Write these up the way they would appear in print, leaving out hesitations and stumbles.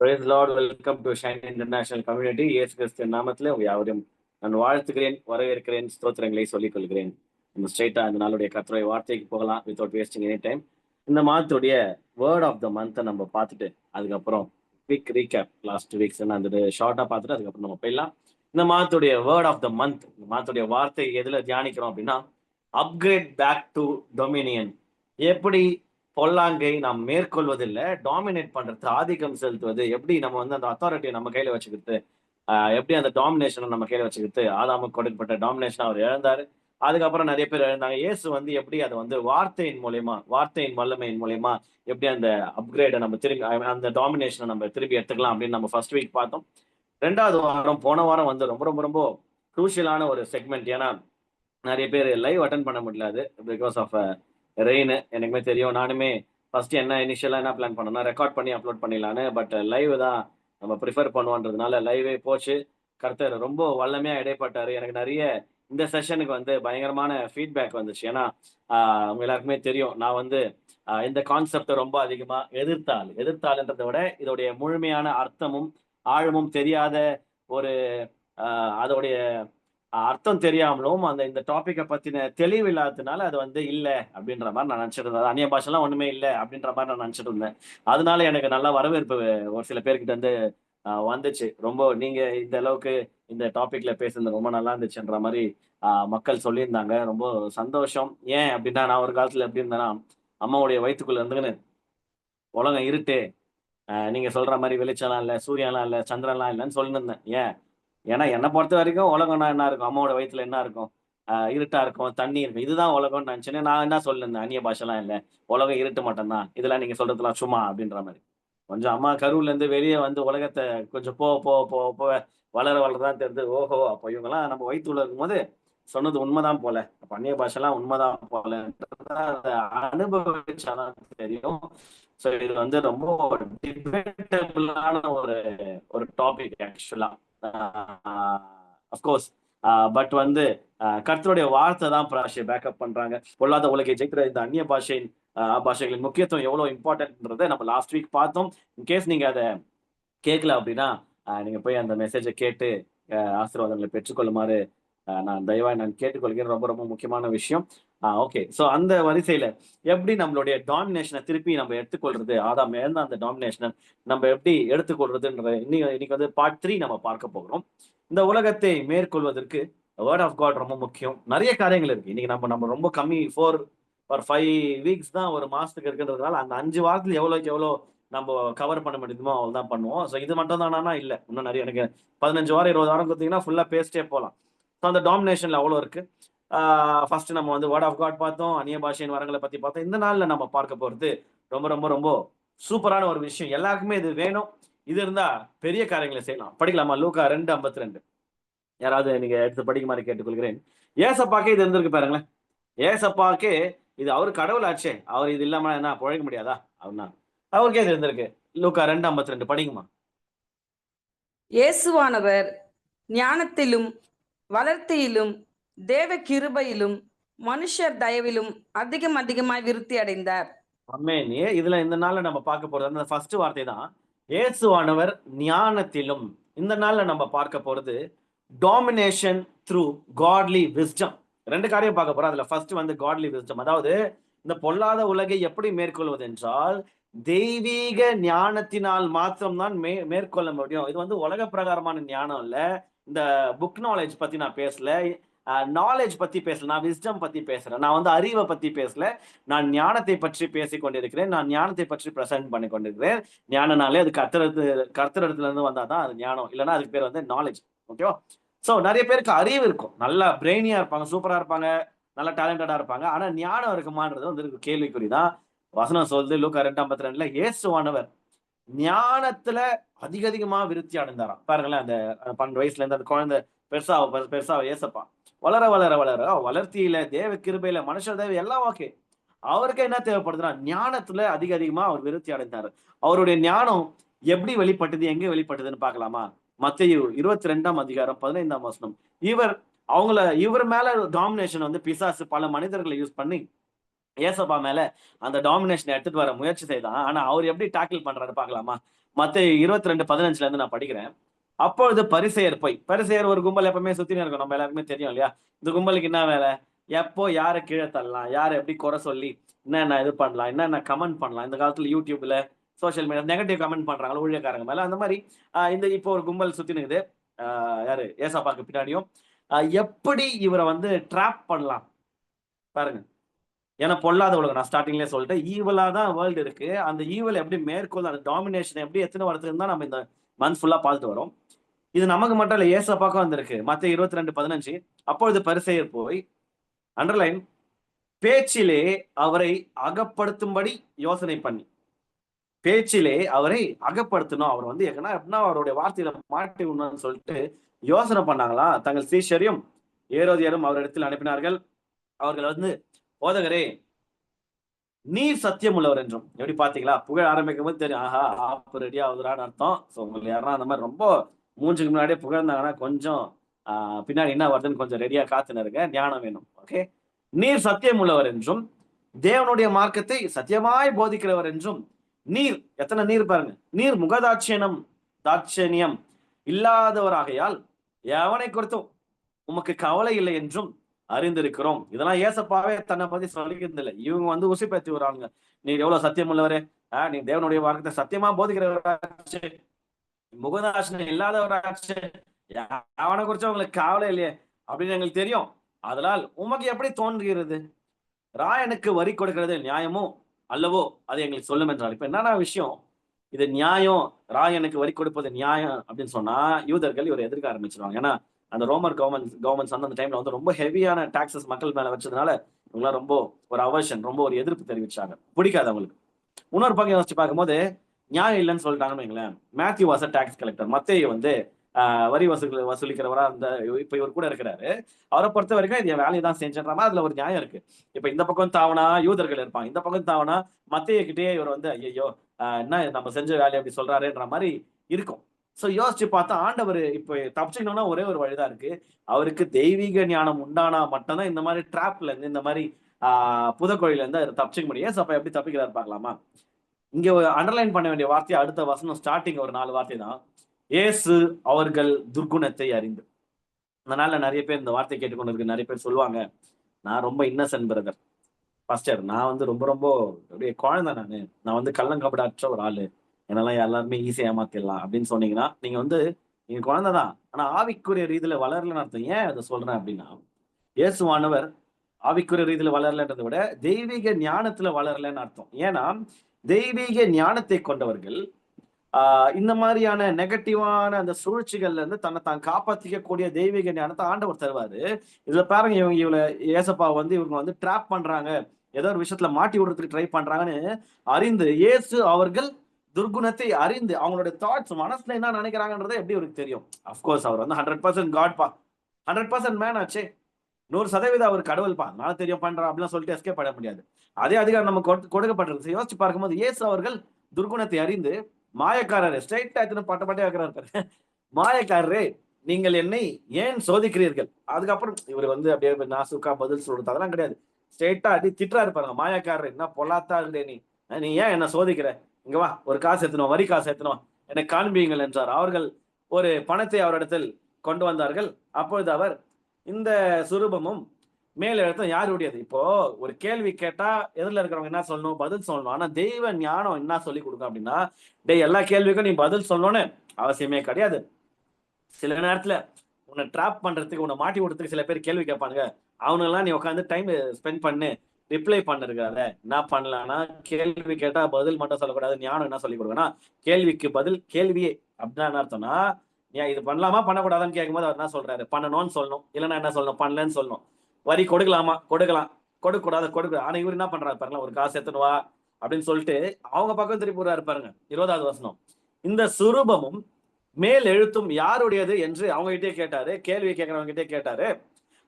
Praise Lord, welcome to Shine International Community. இயேசு கிறிஸ்துவின் நாமத்திலே உங்க யாவரையும் நான் வாழ்த்துகிறேன், வரவேற்கிறேன், ஸ்தோத்திரங்களை சொல்லிக் கொள்கிறேன். நம்ம ஸ்ட்ரைட்டா இந்த நாளுடைய கர்த்தருடைய வார்த்தைக்கு போகலாம் வித்வுட் வேஸ்டிங் எனி டைம். இந்த மாதத்துடைய வேர்ட் ஆஃப் த மந்த்தை நம்ம பார்த்துட்டு அதுக்கப்புறம் குவிக் ரீகேப் லாஸ்ட் வீக்ஸ் அந்த ஷார்ட்டா பார்த்துட்டு அதுக்கப்புறம் நம்ம போயிடலாம். இந்த மாதத்துடைய வேர்ட் ஆஃப் த மந்த், இந்த மாதத்துடைய வார்த்தை எதுல தியானிக்கிறோம் அப்படின்னா, அப்கிரேட் பேக் டு டொமினியன். எப்படி பொல்லாங்கை நாம் மேற்கொள்வதில்லை, டாமினேட் பண்றது, ஆதிக்கம் செலுத்துவது, எப்படி நம்ம அந்த அத்தாரிட்டியை நம்ம கையில வச்சுக்கிறது, எப்படி அந்த டாமினேஷனை நம்ம கையில வச்சுக்கிறது. ஆதாமுக்கு கொடுக்கப்பட்ட டாமினேஷன் அவர் இழந்தாரு. அதுக்கப்புறம் நிறைய பேர் இழந்தாங்க. இயேசு எப்படி அதை வார்த்தையின் மூலியமா, வார்த்தையின் வல்லமையின் மூலியமா எப்படி அந்த அப்கிரேடை நம்ம திரும்பி அந்த டாமினேஷனை நம்ம திரும்பி எடுத்துக்கலாம் அப்படின்னு நம்ம ஃபர்ஸ்ட் வீக் பார்த்தோம். ரெண்டாவது வாரம், போன வாரம் ரொம்ப ரொம்ப ரொம்ப குரூஷியலான ஒரு செக்மெண்ட். ஏன்னா நிறைய பேர் லைவ் அட்டன் பண்ண முடியல பிகாஸ் ஆஃப் ரெயின். எனக்குமே தெரியும். நானுமே ஃபர்ஸ்ட் இனிஷியலா என்ன பிளான் பண்ணோம்னா ரெக்கார்ட் பண்ணி அப்லோட் பண்ணிடலான்னு. பட் லைவ் தான் நம்ம ப்ரிஃபர் பண்ணுவோன்றதுனால லைவே போச்சு. கர்த்தர் ரொம்ப வல்லமையா இடைப்பட்டாரு. எனக்கு நிறைய இந்த செஷனுக்கு பயங்கரமான ஃபீட்பேக் வந்துச்சு. ஏன்னா அவங்க எல்லாருக்குமே தெரியும், நான் இந்த கான்செப்டை ரொம்ப அதிகமா எதிர்த்தாள்ன்றதை விட இதோடைய முழுமையான அர்த்தமும் ஆழமும் தெரியாத ஒரு அதோடைய அர்த்தம் தெரியாமலும் இந்த டாபிக்கை பத்தின தெளிவு இல்லாததுனால அது இல்ல அப்படின்ற மாதிரி நான் நினைச்சிட்டு இருந்தேன். அந்நிய பாஷெல்லாம் ஒண்ணுமே இல்லை அப்படின்ற மாதிரி நான் நினைச்சிட்டு இருந்தேன். அதனால எனக்கு நல்ல வரவேற்பு ஒரு சில பேர்கிட்ட வந்துச்சு. ரொம்ப நீங்க இந்த அளவுக்கு இந்த டாபிக்ல பேசுறது ரொம்ப நல்லா இருந்துச்சுன்ற மாதிரி மக்கள் சொல்லியிருந்தாங்க. ரொம்ப சந்தோஷம். ஏன் அப்படின்னா, நான் ஒரு காலத்துல எப்படி இருந்தேன்னா, அம்மாவுடைய வயிற்றுக்குள்ள இருந்துன்னு உலகம் இருட்டு, நீங்க சொல்ற மாதிரி வெளிச்சம்லாம் இல்லை, சூரியன்லாம் இல்லை, சந்திரன்லாம் இல்லைன்னு சொல்லிட்டு இருந்தேன். ஏன்? ஏன்னா என்னை பொறுத்த வரைக்கும் உலகம்னா என்ன இருக்கும்? அம்மாவோட வயித்துல என்ன இருக்கும்? இருட்டா இருக்கும், தண்ணி இருக்கும். இதுதான் உலகம்னு நினைச்சேன்னு நான் என்ன சொல்லிருந்தேன், அந்நிய பாஷெல்லாம் இல்லை, உலகம் இருட்டு மட்டும்தான், இதெல்லாம் நீங்க சொல்றதுலாம் சும்மா அப்படின்ற மாதிரி. கொஞ்சம் அம்மா கருவுல இருந்து வெளியே உலகத்தை கொஞ்சம் போக வளர வளரதான் தெரிஞ்சு, ஓஹோ அப்போ இவங்கெல்லாம் நம்ம வயிற்றுல இருக்கும்போது சொன்னது உண்மைதான் போல, அப்ப அந்நிய பாஷெல்லாம் உண்மைதான் போல அனுபவிச்சாதான் தெரியும். ஸோ இது ரொம்ப டிபேட்டபிளான ஒரு ஒரு டாபிக் ஆக்சுவலா. அஃப்கோர்ஸ் பட் கர்த்தருடைய வார்த்தை தான் பிராஷை பேக்கப் பண்றாங்க. பொல்லாத உலகை ஜெயிக்கிற இந்த அந்நிய பாஷைகளின் முக்கியத்துவம் எவ்வளவு இம்பார்ட்டன்ட்ன்றதை நம்ம லாஸ்ட் வீக் பார்த்தோம். இன்கேஸ் நீங்க அதை கேட்கல அப்படின்னா நீங்க போய் அந்த மெசேஜை கேட்டு ஆசீர்வாதங்களை பெற்றுக்கொள்ளுமாறு நான் தயவாய் நான் கேட்டுக்கொள்கிறேன். ரொம்ப ரொம்ப முக்கியமான விஷயம். ஓகே. ஸோ அந்த வரிசையில எப்படி நம்மளுடைய டாமினேஷனை திருப்பி நம்ம எடுத்துக்கொள்றது, ஆதாம் இழந்த அந்த டாமினேஷனை நம்ம எப்படி எடுத்துக்கொள்றதுன்ற இன்னைக்கு பார்ட் 3 நம்ம பார்க்க போகிறோம். இந்த உலகத்தை மேற்கொள்வதற்கு வேர்ட் ஆஃப் காட் ரொம்ப முக்கியம். நிறைய காரியங்கள் இருக்கு. இன்னைக்கு நம்ம ரொம்ப கம்மி 4 or 5 வீக்ஸ் தான் ஒரு மாசத்துக்கு இருக்குன்றதுனால அந்த 5 வாரத்துல எவ்வளோக்கு எவ்வளோ நம்ம கவர் பண்ண முடியுமோ அவ்வளவுதான் பண்ணுவோம். ஸோ இது மட்டும் தானா? இல்ல, இன்னும் நிறைய. எனக்கு 15 வாரம் 20 வாரம் கொடுத்தீங்கன்னா ஃபுல்லா பேஸ்டே போகலாம். ஸோ அந்த டாமினேஷன்ல அவ்வளோ இருக்கு. ஃபர்ஸ்ட் நம்ம வேர்ட் ஆஃப் காட் பார்த்தோம், அந்நிய பாஷையின் வரங்களை பத்தி பார்த்தோம். இந்த நாள்ல நம்ம பார்க்க போறது ரொம்ப ரொம்ப ரொம்ப சூப்பரான ஒரு விஷயம். எல்லாருக்குமே இது வேணும். இது இருந்தா பெரிய காரியங்களை செய்யலாம். படிக்கலாமா? லூக்கா 2:52. யாராவது நீங்க எடுத்து படிக்குமாறு கேட்டுக்கொள்கிறேன். ஏசப்பாக்கே இது இருந்திருக்கு பாருங்களேன். ஏசப்பாக்கே இது அவர் கடவுள் ஆச்சே, அவர் இது இல்லாம என்ன பிழைக்க முடியாதா? அவர்னா அவருக்கே இது இருந்திருக்கு. லூக்கா 2:52 படிக்குமா? இயேசுவானவர் ஞானத்திலும் வளர்த்தியிலும் தேவ கிருபையிலும் மனுஷர் தயவிலும் அதிகமாய் விருத்தி அடைந்தார். ஆமென். இதுல இந்த நாள்ல நம்ம பார்க்க போறது அந்த ஃபர்ஸ்ட் வார்த்தை தான். இயேசுவானவர் ஞானத்திலும். இந்த நாள்ல நம்ம பார்க்க போறது டாமினேஷன் த்ரூ காட்லி விஸ்டம். 2 காரியம் பார்க்க போறோம். அதுல ஃபர்ஸ்ட் காட்லி விஸ்டம். அதாவது இந்த பொல்லாத உலகை எப்படி மேற்கொள்வது என்றால் தெய்வீக ஞானத்தினால் மாத்திரம்தான் மேற்கொள்ள முடியும். இது உலக பிரகாரமான ஞானம் இல்ல. இந்த புக் நாலேஜ் பத்தி நான் பேசல, நாலேஜ் பத்தி பேசல, நான் விஸ்டம் பத்தி பேசுறேன். நான் அறிவை பத்தி பேசல, நான் ஞானத்தை பற்றி பேசிக் கொண்டிருக்கிறேன். நான் ஞானத்தை பற்றி பிரசன்ட் பண்ணி கொண்டிருக்கிறேன். ஞானனாலே அது கர்த்தரிடத்துல இருந்து வந்தாதான் அது ஞானம். இல்லைன்னா அதுக்கு பேர் நாலேஜ். ஓகேவா? சோ நிறைய பேருக்கு அறிவு இருக்கும், நல்லா பிரெயினியா இருப்பாங்க, சூப்பரா இருப்பாங்க, நல்லா டேலண்டடா இருப்பாங்க. ஆனா ஞானம் இருக்குமான்றது கேள்விக்குறிதான். வசனம் சொல்லுது லூக்கா 2:52 இயேசுவானவர் ஞானத்துல அதிகமா விருத்தி அடைந்தாராம். பாருங்களேன், அந்த 12 வயசுல இருந்து அந்த குழந்தை பெருசா ஏசப்பா வளர வளர வளர வளர்த்தியில தேவ கிருபையில மனுஷ தேவை எல்லாம் ஓகே. அவருக்கு என்ன தேவைப்படுதுன்னா ஞானத்துல அதிகமா அவர் விருத்தி அடைந்தாரு. அவருடைய ஞானம் எப்படி வெளிப்பட்டது, எங்க வெளிப்பட்டதுன்னு பார்க்கலாமா? மத்தேயு 22:15 வசனம். இவர் மேல டாமினேஷன் பிசாசு பல மனிதர்களை யூஸ் பண்ணி ஏசப்பா மேல அந்த டாமினேஷன் எடுத்துட்டு வர முயற்சி செய்தான். ஆனா அவர் எப்படி டாக்கிள் பண்றாரு பார்க்கலாமா? மத்தேயு 22:15 இருந்து நான் படிக்கிறேன். அப்பொழுது பரிசேயர் ஒரு கும்பல் எப்பவுமே சுத்தினே இருக்கும். நம்ம எல்லாருக்குமே தெரியும் இல்லையா? இந்த கும்பலுக்கு என்ன வேலை? எப்போ யார கீழ தள்ளலாம்? யார எப்படி குறை சொல்லி என்னென்ன இது பண்ணலாம்? என்னென்ன கமெண்ட் பண்ணலாம்? இந்த காலத்துல YouTubeல, சோசியல் மீடியா நெகட்டிவ் கமெண்ட் பண்றாங்கல்ல ஊழியக்காரங்க மேல. அந்த மாரி இந்த இப்போ ஒரு கும்பல் சுத்தினுக்குது. யாரு? ஏசப்பாக்கு பின்னாடியும். எப்படி இவர வந்து ட்ராப் பண்ணலாம்? பாருங்க. ஏன்னா பொல்லாத உலகம். நான் ஸ்டார்டிங்லயே சொல்லிட்டேன். ஈவலா தான் வேர்ல்டு இருக்கு. அந்த ஈவல் எப்படி மேற்கொள்ள அந்த டாமினேஷன் எப்படி எத்தனை வரதுன்னு தான் நம்ம இந்த மந்த் ஃபுல்லா பார்த்துட்டு வரோம். இது நமக்கு மட்டும் இல்ல, ஏசப்பாக்கும் வந்திருக்கு. மத்தேயு 22:15 அப்பொழுது பரிசேயர் போய் அண்டர்லைன் பேச்சிலே அவரை அகப்படுத்தும்படி யோசனை பண்ணி, பேச்சிலே அவரை அகப்படுத்தணும். அவர் வந்து எப்படின்னா அவருடைய வார்த்தையில மாட்டி விடணும்னு சொல்லிட்டு யோசனை பண்ணாங்களா. தங்கள் சீஷரையும் ஏரோதியரும் அவரிடத்தில் அனுப்பினார்கள். அவர்கள் வந்து, போதகரே, நீர் சத்தியம் உள்ளவர் என்றும். எப்படி பாத்தீங்களா? புகழ ஆரம்பிக்கும் போது தெரியும், ஆஹா ஆப்பு ரெடி ஆகுதுறான்னு அர்த்தம். ஸோ உங்களுக்கு யாரா அந்த மாதிரி ரொம்ப மூஞ்சுக்கு முன்னாடியே புகழ்ந்தாங்கன்னா கொஞ்சம் பின்னாடி என்ன வருதுன்னு கொஞ்சம் ரெடியா காத்துன்னு இருக்க. ஞானம் வேணும். ஓகே. நீர் சத்தியம் உள்ளவர் என்றும் தேவனுடைய மார்க்கத்தை சத்தியமாய் போதிக்கிறவர் என்றும், நீர் எத்தனை நீர் பாருங்க, நீர் தாட்சணியம் இல்லாதவராகையால் எவனை குறித்தும் உமக்கு கவலை இல்லை என்றும் அறிந்திருக்கிறோம். இதெல்லாம் ஏசப்பாவே தன்னை பத்தி சொல்லிக்கிறது இல்லை. இவங்க வந்து உசி பேத்தி வராங்க. நீர் எவ்வளவு சத்தியம் உள்ளவரே, நீ தேவனுடைய வார்த்தை சத்தியமா போதிக்கிறவராச்சு, முகதாட்சணியம் இல்லாதவராச்சு, அவனை குறிச்சு உங்களுக்கு கவலை இல்லையே அப்படின்னு எங்களுக்கு தெரியும். அதனால் உமக்கு எப்படி தோன்றுகிறது? ராயனுக்கு வரி கொடுக்கிறது நியாயமோ அல்லவோ அதை எங்களுக்கு சொல்லும் என்றால். இப்ப என்னன்னா விஷயம், இது நியாயம், ராயனுக்கு வரி கொடுப்பது நியாயம் அப்படின்னு சொன்னா யூதர்கள் இவர் எதிர்க்க ஆரம்பிச்சிருவாங்க. ஏன்னா அந்த ரோமர் கவர்மெண்ட்ஸ் வந்து அந்த டைம்ல வந்து ரொம்ப ஹெவியான டாக்ஸஸ் மக்கள் மேல வச்சதுனால இவங்களாம் ரொம்ப ஒரு அவர்ஷன், ரொம்ப ஒரு எதிர்ப்பு தெரிவிச்சாங்க. பிடிக்காது அவங்களுக்கு. இன்னொரு பக்கம் யோசிச்சு பார்க்கும்போது நியாயம் இல்லைன்னு சொல்லிட்டாங்கன்னு வைங்களேன். Matthew was tax collector. மத்தேயு வந்து வரி வசூலிக்கிறவரா அந்த இப்ப இவர் கூட இருக்கிறாரு. அவரை பொறுத்த வரைக்கும் இது வேலையை தான் செஞ்சன்ற மாதிரி அதுல ஒரு நியாயம் இருக்கு. இப்ப இந்த பக்கம் தாவனா யூதர்கள் இருப்பாங்க, இந்த பக்கம் தாவனா மத்தேயு கிட்டே இவர் வந்து ஐயோ என்ன நம்ம செஞ்ச வேலையை அப்படி சொல்றாருன்ற மாதிரி இருக்கும். சோ யோசிச்சு பார்த்தா ஆண்டவர் இப்ப தப்பிச்சுக்கணும்னா ஒரே ஒரு வழிதான் இருக்கு. அவருக்கு தெய்வீக ஞானம் உண்டானா மட்டும்தான் இந்த மாதிரி டிராப்ல இருந்து, இந்த மாதிரி புதக்கோழில இருந்து அவர் தப்பிச்சுக்க முடியும். அப்ப எப்படி தப்பிக்கிறாரு பார்க்கலாமா? இங்க அண்டர்லைன் பண்ண வேண்டிய வார்த்தை அடுத்த வசனம் ஸ்டார்டிங் ஒரு 4 வார்த்தை தான். இயேசு அவர்கள் துர்குணத்தை அறிந்து. அதனால நிறைய பேர் இந்த வார்த்தை கேட்டுக்கொண்டு இருக்கு. நிறைய பேர் சொல்லுவாங்க, நான் ரொம்ப இன்னசென்ட் பிரதர், பாஸ்டர், நான் வந்து ரொம்ப ரொம்ப அப்படியே குழந்தை, நான் வந்து கள்ளங்கபடற்ற ஒரு ஆளு, என்னெல்லாம் எல்லாருமே ஈஸியா ஏமாத்திடலாம் அப்படின்னு சொன்னீங்கன்னா நீங்க குழந்தைதான், ஆனா ஆவிக்குரிய ரீதியில வளரலன்னு அர்த்தம். ஏன் அதை சொல்றேன் அப்படின்னா, இயேசுவானவர் ஆவிக்குரிய ரீதியில வளரலன்றதை விட தெய்வீக ஞானத்துல வளரலன்னு அர்த்தம். ஏன்னா தெய்வீக ஞானத்தை கொண்டவர்கள் இந்த மாதிரியான நெகட்டிவான அந்த சூழ்ச்சிகள்ல இருந்து தன்னை தான் காப்பாத்திக்கக்கூடிய தெய்வீக ஞானத்தை ஆண்டவர் தருவாரு. இதுல பாருங்க, இவங்க ஏசப்பா வந்து இவங்க வந்து ட்ராப் பண்றாங்க, ஏதோ ஒரு விஷயத்துல மாட்டி விடுறதுக்கு ட்ரை பண்றாங்கன்னு அறிந்து, இயேசு அவர்கள் துர்குணத்தை அறிந்து அவங்களுடைய தாட்ஸ் மனசுல என்ன நினைக்கிறாங்கன்றதை எப்படி அவருக்கு தெரியும்? அப்கோர்ஸ் அவர் வந்து 100% காட்பா, 100% மேன் ஆச்சே, 100% அவர் கடவுள்பா, நான் தெரியும் பண்றேன் அப்படின்னு சொல்லிட்டு எஸ்கேப் பண்ண முடியாது. அதே அதிகாரம் நமக்கு கொடுக்கப்பட்டிருக்கு. யோசிச்சு பார்க்கும்போது இயேசு அவர்கள் துர்குணத்தை அறிந்து, மாயக்காரரே, ஸ்ட்ரைட்டா பட்ட வைக்கிறாரு, மாயக்காரரே நீங்கள் என்னை ஏன் சோதிக்கிறீர்கள்? அதுக்கப்புறம் இவர் வந்து அப்படியே நாசுக்கா பதில் சொல்றது அதெல்லாம் கிடையாது. ஸ்ட்ரைட்டா அடி திட்டுறாரு பாருங்க, மாயக்காரர், என்ன பொல்லாத்தா இருந்தே நீ ஏன் என்ன சோதிக்கிற? இங்க வா, ஒரு காசு எடுத்துனோம், வரி காசு எடுத்துனோம், எனக்கு காண்பியுங்கள் என்றார். அவர்கள் ஒரு பணத்தை அவரிடத்தில் கொண்டு வந்தார்கள். அப்பொழுது அவர், இந்த சுரூபமும் மேல் எழுத்தும் யாருடையது? இப்போ ஒரு கேள்வி கேட்டா எதிரில் இருக்கிறவங்க என்ன சொல்லணும்? பதில் சொல்லணும். ஆனா தெய்வ ஞானம் என்ன சொல்லி கொடுக்கும் அப்படின்னா, எல்லா கேள்விக்கும் நீ பதில் சொல்லணும்னு அவசியமே கிடையாது. சில நேரத்துல உன்னை ட்ராப் பண்றதுக்கு, உன்னை மாட்டி விடுறதுக்கு சில பேர் கேள்வி கேட்பானுங்க. அவனெல்லாம் நீ உட்காந்து டைம் ஸ்பெண்ட் பண்ணு, ரிப்ளை பண்ணிருக்காத. என்ன பண்ணலாம்னா, கேள்வி கேட்டா பதில் மட்டும் சொல்லக்கூடாது. ஞானம் என்ன சொல்லி கொடுக்கணும்? கேள்விக்கு பதில் கேள்வியே. அப்படின்னா என்ன அர்த்தம்னா, ஏன் இது பண்ணலாமா பண்ணக்கூடாதான்னு கேட்கும்போது அவர் என்ன சொல்றாரு? பண்ணணும்னு சொல்லணும். இல்லைன்னா என்ன சொல்லணும்? பண்ணலன்னு சொல்லணும். வரி கொடுக்கலாமா? கொடுக்கலாம். கொடுக்க கூடாது? கொடுக்க. ஆனா இவர் என்ன பண்றாரு பாருங்க, ஒரு காசு எத்தனுவா அப்படின்னு சொல்லிட்டு அவங்க பக்கம் திருப்பி விடுறாரு பாருங்க. 20வது வசனம். இந்த சுரூபமும் மேல் எழுத்தும் யாருடையது என்று அவங்க கிட்டே கேட்டாரு. கேள்வி கேட்கிறவங்க கிட்டே கேட்டாரு.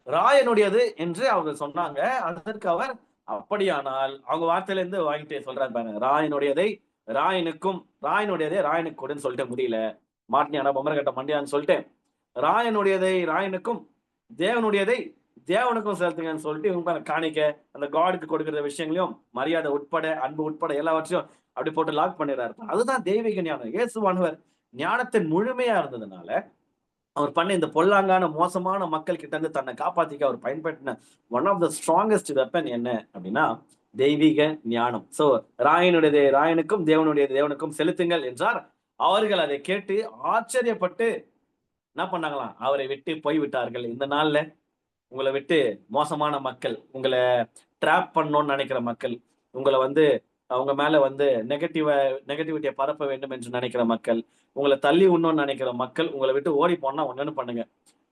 ராயனுடையது என்று அவங்க சொன்னாங்க. அதற்கு அவர், அப்படியானால் அவங்க வார்த்தையில இருந்து வாங்கிட்டே சொல்றாரு பாருங்க, ராயனுடையதே ராயனுக்கு கொடுன்னு சொல்லிட்டு முடியல, மாட்டினியான பொம்மரை கட்ட மண்டியான்னு சொல்லிட்டு ராயனுடையதை ராயனுக்கும் தேவனுடையதை தேவனுக்கும் செலுத்துங்கன்னு சொல்லிட்டு இவங்க காணிக்க அந்த காடுக்கு கொடுக்கிற விஷயங்களையும் மரியாதை உட்பட அன்பு உட்பட எல்லாவற்றையும் அப்படி போட்டு லாக் பண்ணிடுறாரு. அதுதான் தெய்வீக ஞானம். இயேசுவானவர் ஞானத்தின் முழுமையா இருந்ததுனால அவர் பண்ண இந்த பொல்லாங்கான மோசமான மக்கள் கிட்ட இருந்து தன்னை காப்பாத்திக்க அவர் பயன்படுத்தின one of the strongest weapon என்ன அப்படின்னா தெய்வீக ஞானம். சோ ராயனுக்கும் தேவனுடைய தேவனுக்கும் செலுத்துங்கள் என்றார். அவர்கள் அதை கேட்டு ஆச்சரியப்பட்டு என்ன பண்ணாங்களாம், அவரை விட்டு போய்விட்டார்கள். இந்த நாள்ல உங்களை விட்டு மோசமான மக்கள், உங்களை ட்ராப் பண்ணணும்னு நினைக்கிற மக்கள், உங்களை அவங்க மேல நெகட்டிவிட்டியை பரப்ப வேண்டும் என்று நினைக்கிற மக்கள், உங்களை தள்ளி விடணும்னு நினைக்கிற மக்கள் உங்களை விட்டு ஓடி போனா ஒண்ணுன்னு பண்ணுங்க,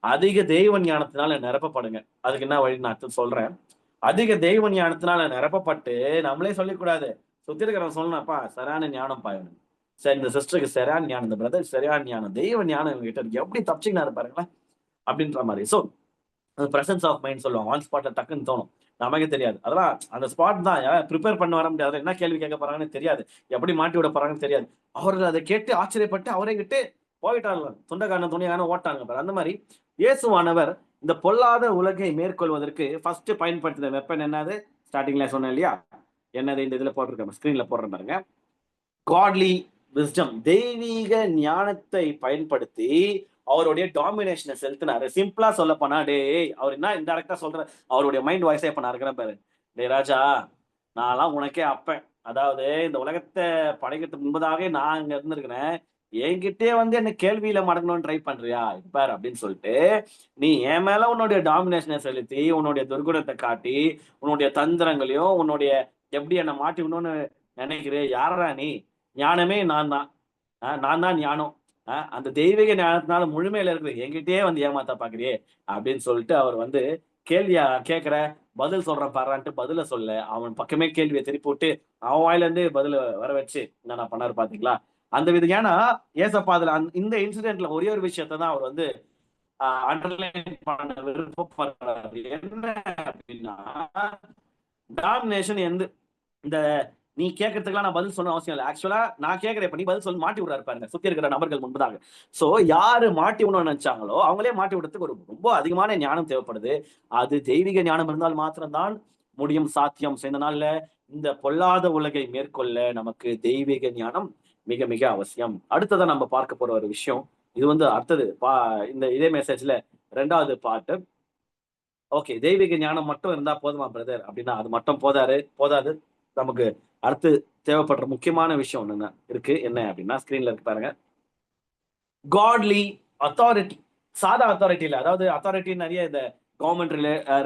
அதிக தெய்வ ஞானத்தினால நிரப்பப்படுங்க. அதுக்கு என்ன வழி நான் சொல்றேன். அதிக தெய்வ ஞானத்தினால நிரப்பப்பட்டு நம்மளே சொல்லிக்கூடாது, சுத்தி இருக்கிறவங்க சொல்லணும்ப்பா சரியான ஞானம் பாயணும், சரி இந்த சிஸ்டருக்கு சரியான ஞானம், இந்த பிரதர் சரியான ஞானம், தெய்வ ஞானம் இவங்க கிட்ட இருக்கு, எப்படி தப்பிச்சுக்கினா பாருங்களேன் அப்படின்ற மாதிரி. சோ பிரசன்ஸ் ஆஃப் மைண்ட் சொல்லுவாங்க. ஆன் ஸ்பாட்ல டக்குன்னு தோணும், நமக்கு தெரியாது. அதெல்லாம் அந்த ஸ்பாட் தான், ப்ரிப்பேர் பண்ண வர முடியாது, என்ன கேள்வி கேட்க போறாங்கன்னு தெரியாது, எப்படி மாட்டி விட போறாங்கன்னு தெரியாது. அவர்கள் அதை கேட்டு ஆச்சரியப்பட்டு அவரை கிட்டு போயிட்டாங்க, துணியான ஓட்டாங்க. அந்த மாதிரி இயேசுவானவர் இந்த பொல்லாத உலகை மேற்கொள்வதற்கு ஃபர்ஸ்ட் பயன்படுத்தின வெப்பன் என்னது, ஸ்டார்டிங்ல சொன்னேன் இல்லையா, என்னது இந்த இதுல போட்டிருக்க ஸ்கிரீன்ல போடுறேன் பாருங்க. காட்லி விஸ்டம், தெய்வீக ஞானத்தை பயன்படுத்தி அவருடைய டாமினேஷனை செலுத்தினாரு. சிம்பிளா சொல்ல போனா, அவர் என்ன இன்டைரக்டா சொல்ற அவருடைய மைண்ட் வாய்ஸே இப்ப நான் இருக்கிறேன் பாரு, ராஜா நான்லாம் உனக்கே அப்பேன், அதாவது இந்த உலகத்தை படைக்கிறதுக்கு முன்பதாகவே நான் இங்க இருந்திருக்கிறேன், என்கிட்டே என்ன கேள்வியில மடங்கணும்னு ட்ரை பண்றியா பாரு அப்படின்னு சொல்லிட்டு, நீ என் மேல உன்னுடைய டாமினேஷனை செலுத்தி உன்னுடைய துர்குணத்தை காட்டி உன்னுடைய தந்திரங்களையும் உன்னுடைய எப்படி என்னை மாட்டி விடணும்னு நினைக்கிறேன், யாரா நீ, ஞானமே நான் தான், நான் தான் ஞானம், அந்த தெய்வீக ஞானத்தினால முழுமையில இருக்குது, என்கிட்டயே ஏமாத்தா பாக்குறியே அப்படின்னு சொல்லிட்டு அவர் கேள்வியா கேட்கிற பதில் சொல்றேன் பாரான்ட்டு பதில சொல்ல அவன் பக்கமே கேள்வியை திருப்பி விட்டு அவன் வாயில இருந்து பதில வர வச்சு என்ன பண்ணாரு பாத்தீங்களா அந்த விதம். ஏன்னா ஏசப்பா அதுல இந்த இன்சிடென்ட்ல ஒரே ஒரு விஷயத்த தான் அவர் அண்டர்லைன் பண்ண விருப்பப்படுறாரு. என்ன அப்படின்னா, டாமினேஷன் இந்த நீ கேட்கறதுக்குலாம் நான் பதில் சொல்ல அவசியம் இல்லை. ஆக்சுவலா நான் கேட்கிறேன், இப்ப நீ பதில் சொல்லி மாட்டி விடுறாரு பாருங்க சுத்தி இருக்கிற நபர்கள் முன்பதாக. சோ யாரு மாட்டி விடணும்னு நினைச்சாங்களோ அவங்களே மாட்டி விடுறதுக்கு ஒரு ரொம்ப அதிகமான ஞானம் தேவைப்படுது. அது தெய்வீக ஞானம் இருந்தால் மாத்திரம்தான் முடியும், சாத்தியம். இந்த நாள்ல இந்த பொல்லாத உலகை மேற்கொள்ள நமக்கு தெய்வீக ஞானம் மிக மிக அவசியம். அடுத்ததான் நம்ம பார்க்க போற ஒரு விஷயம், இது அடுத்தது இந்த இதே மெசேஜ்ல 2வது பாட்டு. ஓகே, தெய்வீக ஞானம் மட்டும் இருந்தா போதுமா பிரதர் அப்படின்னா அது மட்டும் போதாது. நமக்கு அடுத்து தேவைப்படுற முக்கியமான விஷயம் ஒண்ணு இருக்கு. என்ன அப்படின்னா ஸ்கிரீன்ல இருக்கு பாருங்க, காட்லி அத்தாரிட்டி. சாதா அத்தாரிட்டி இல்ல, அதாவது அத்தாரிட்டி நிறைய இந்த கவர்மெண்ட்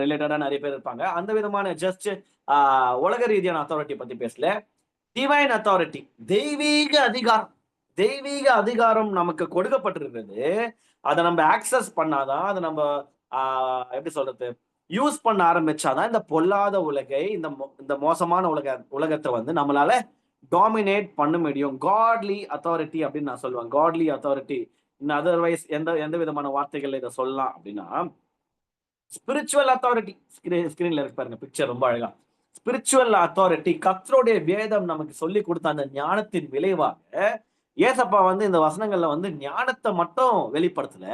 ரிலேட்டடா நிறைய பேர் இருப்பாங்க, அந்த விதமான ஜஸ்ட் உலக ரீதியான அத்தாரிட்டி பத்தி பேசல. டிவைன் அத்தாரிட்டி, தெய்வீக அதிகாரம். தெய்வீக அதிகாரம் நமக்கு கொடுக்கப்பட்டிருக்கிறது. அதை நம்ம ஆக்சஸ் பண்ணாதான், அதை நம்ம எப்படி சொல்றது, யூஸ் பண்ண ஆரம்பிச்சாதான் இந்த பொல்லாத உலகை, இந்த மோசமான உலகத்தை நம்மளால டாமினேட் பண்ண முடியும். காட்லி அத்தாரிட்டி அப்படின்னு நான் சொல்லுவேன். காட்லி அத்தாரிட்டி இன்னும் அதர்வைஸ் எந்த விதமான வார்த்தைகள் இதை சொல்லலாம் அப்படின்னா, ஸ்பிரிச்சுவல் அத்தாரிட்டி. ஸ்கிரீன்ல இருக்கு பாருங்க பிக்சர், ரொம்ப அழகா. ஸ்பிரிச்சுவல் அத்தாரிட்டி, கர்த்தருடைய வேதம் நமக்கு சொல்லி கொடுத்த அந்த ஞானத்தின் விளைவாக ஏசப்பா இந்த வசனங்கள்ல ஞானத்தை மட்டும் வெளிப்படுத்தல,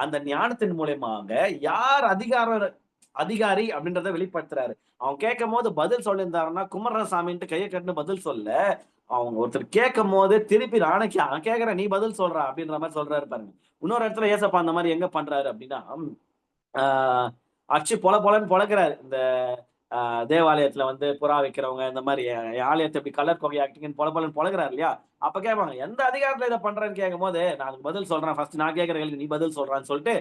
அந்த ஞானத்தின் மூலமாக யார் அதிகாரி அப்படின்றத வெளிப்படுத்துறாரு. அவன் கேட்கும் போது பதில் சொல்லியிருந்தாருன்னா குமரசாமின்ட்டு கையை கட்டுன்னு பதில் சொல்ல, அவங்க ஒருத்தர் கேட்கும் போது திருப்பி நானே கேட்கிறேன் நீ பதில் சொல்றா அப்படின்ற மாதிரி சொல்றாரு பாருங்க. இன்னொரு இடத்துல ஏசப்பா அந்த மாதிரி எங்க பண்றாரு அப்படின்னா, அச்சு பொலன்னு பொழக்கிறாரு. இந்த தேவாலயத்துல புறா வைக்கிறவங்க இந்த மாதிரி ஆலயத்தை இப்படி கலர் கொகை ஆக்டிங்கன்னு பொலன்னு பொழக்கிறாரு இல்லையா, அப்ப கேட்பாங்க எந்த அதிகாரத்துல இதை பண்றேன்னு கேட்கும் போது நான் பதில் சொல்றேன், ஃபர்ஸ்ட் நான் கேட்கிற கேள்வி நீ பதில் சொல்றான்னு சொல்லிட்டு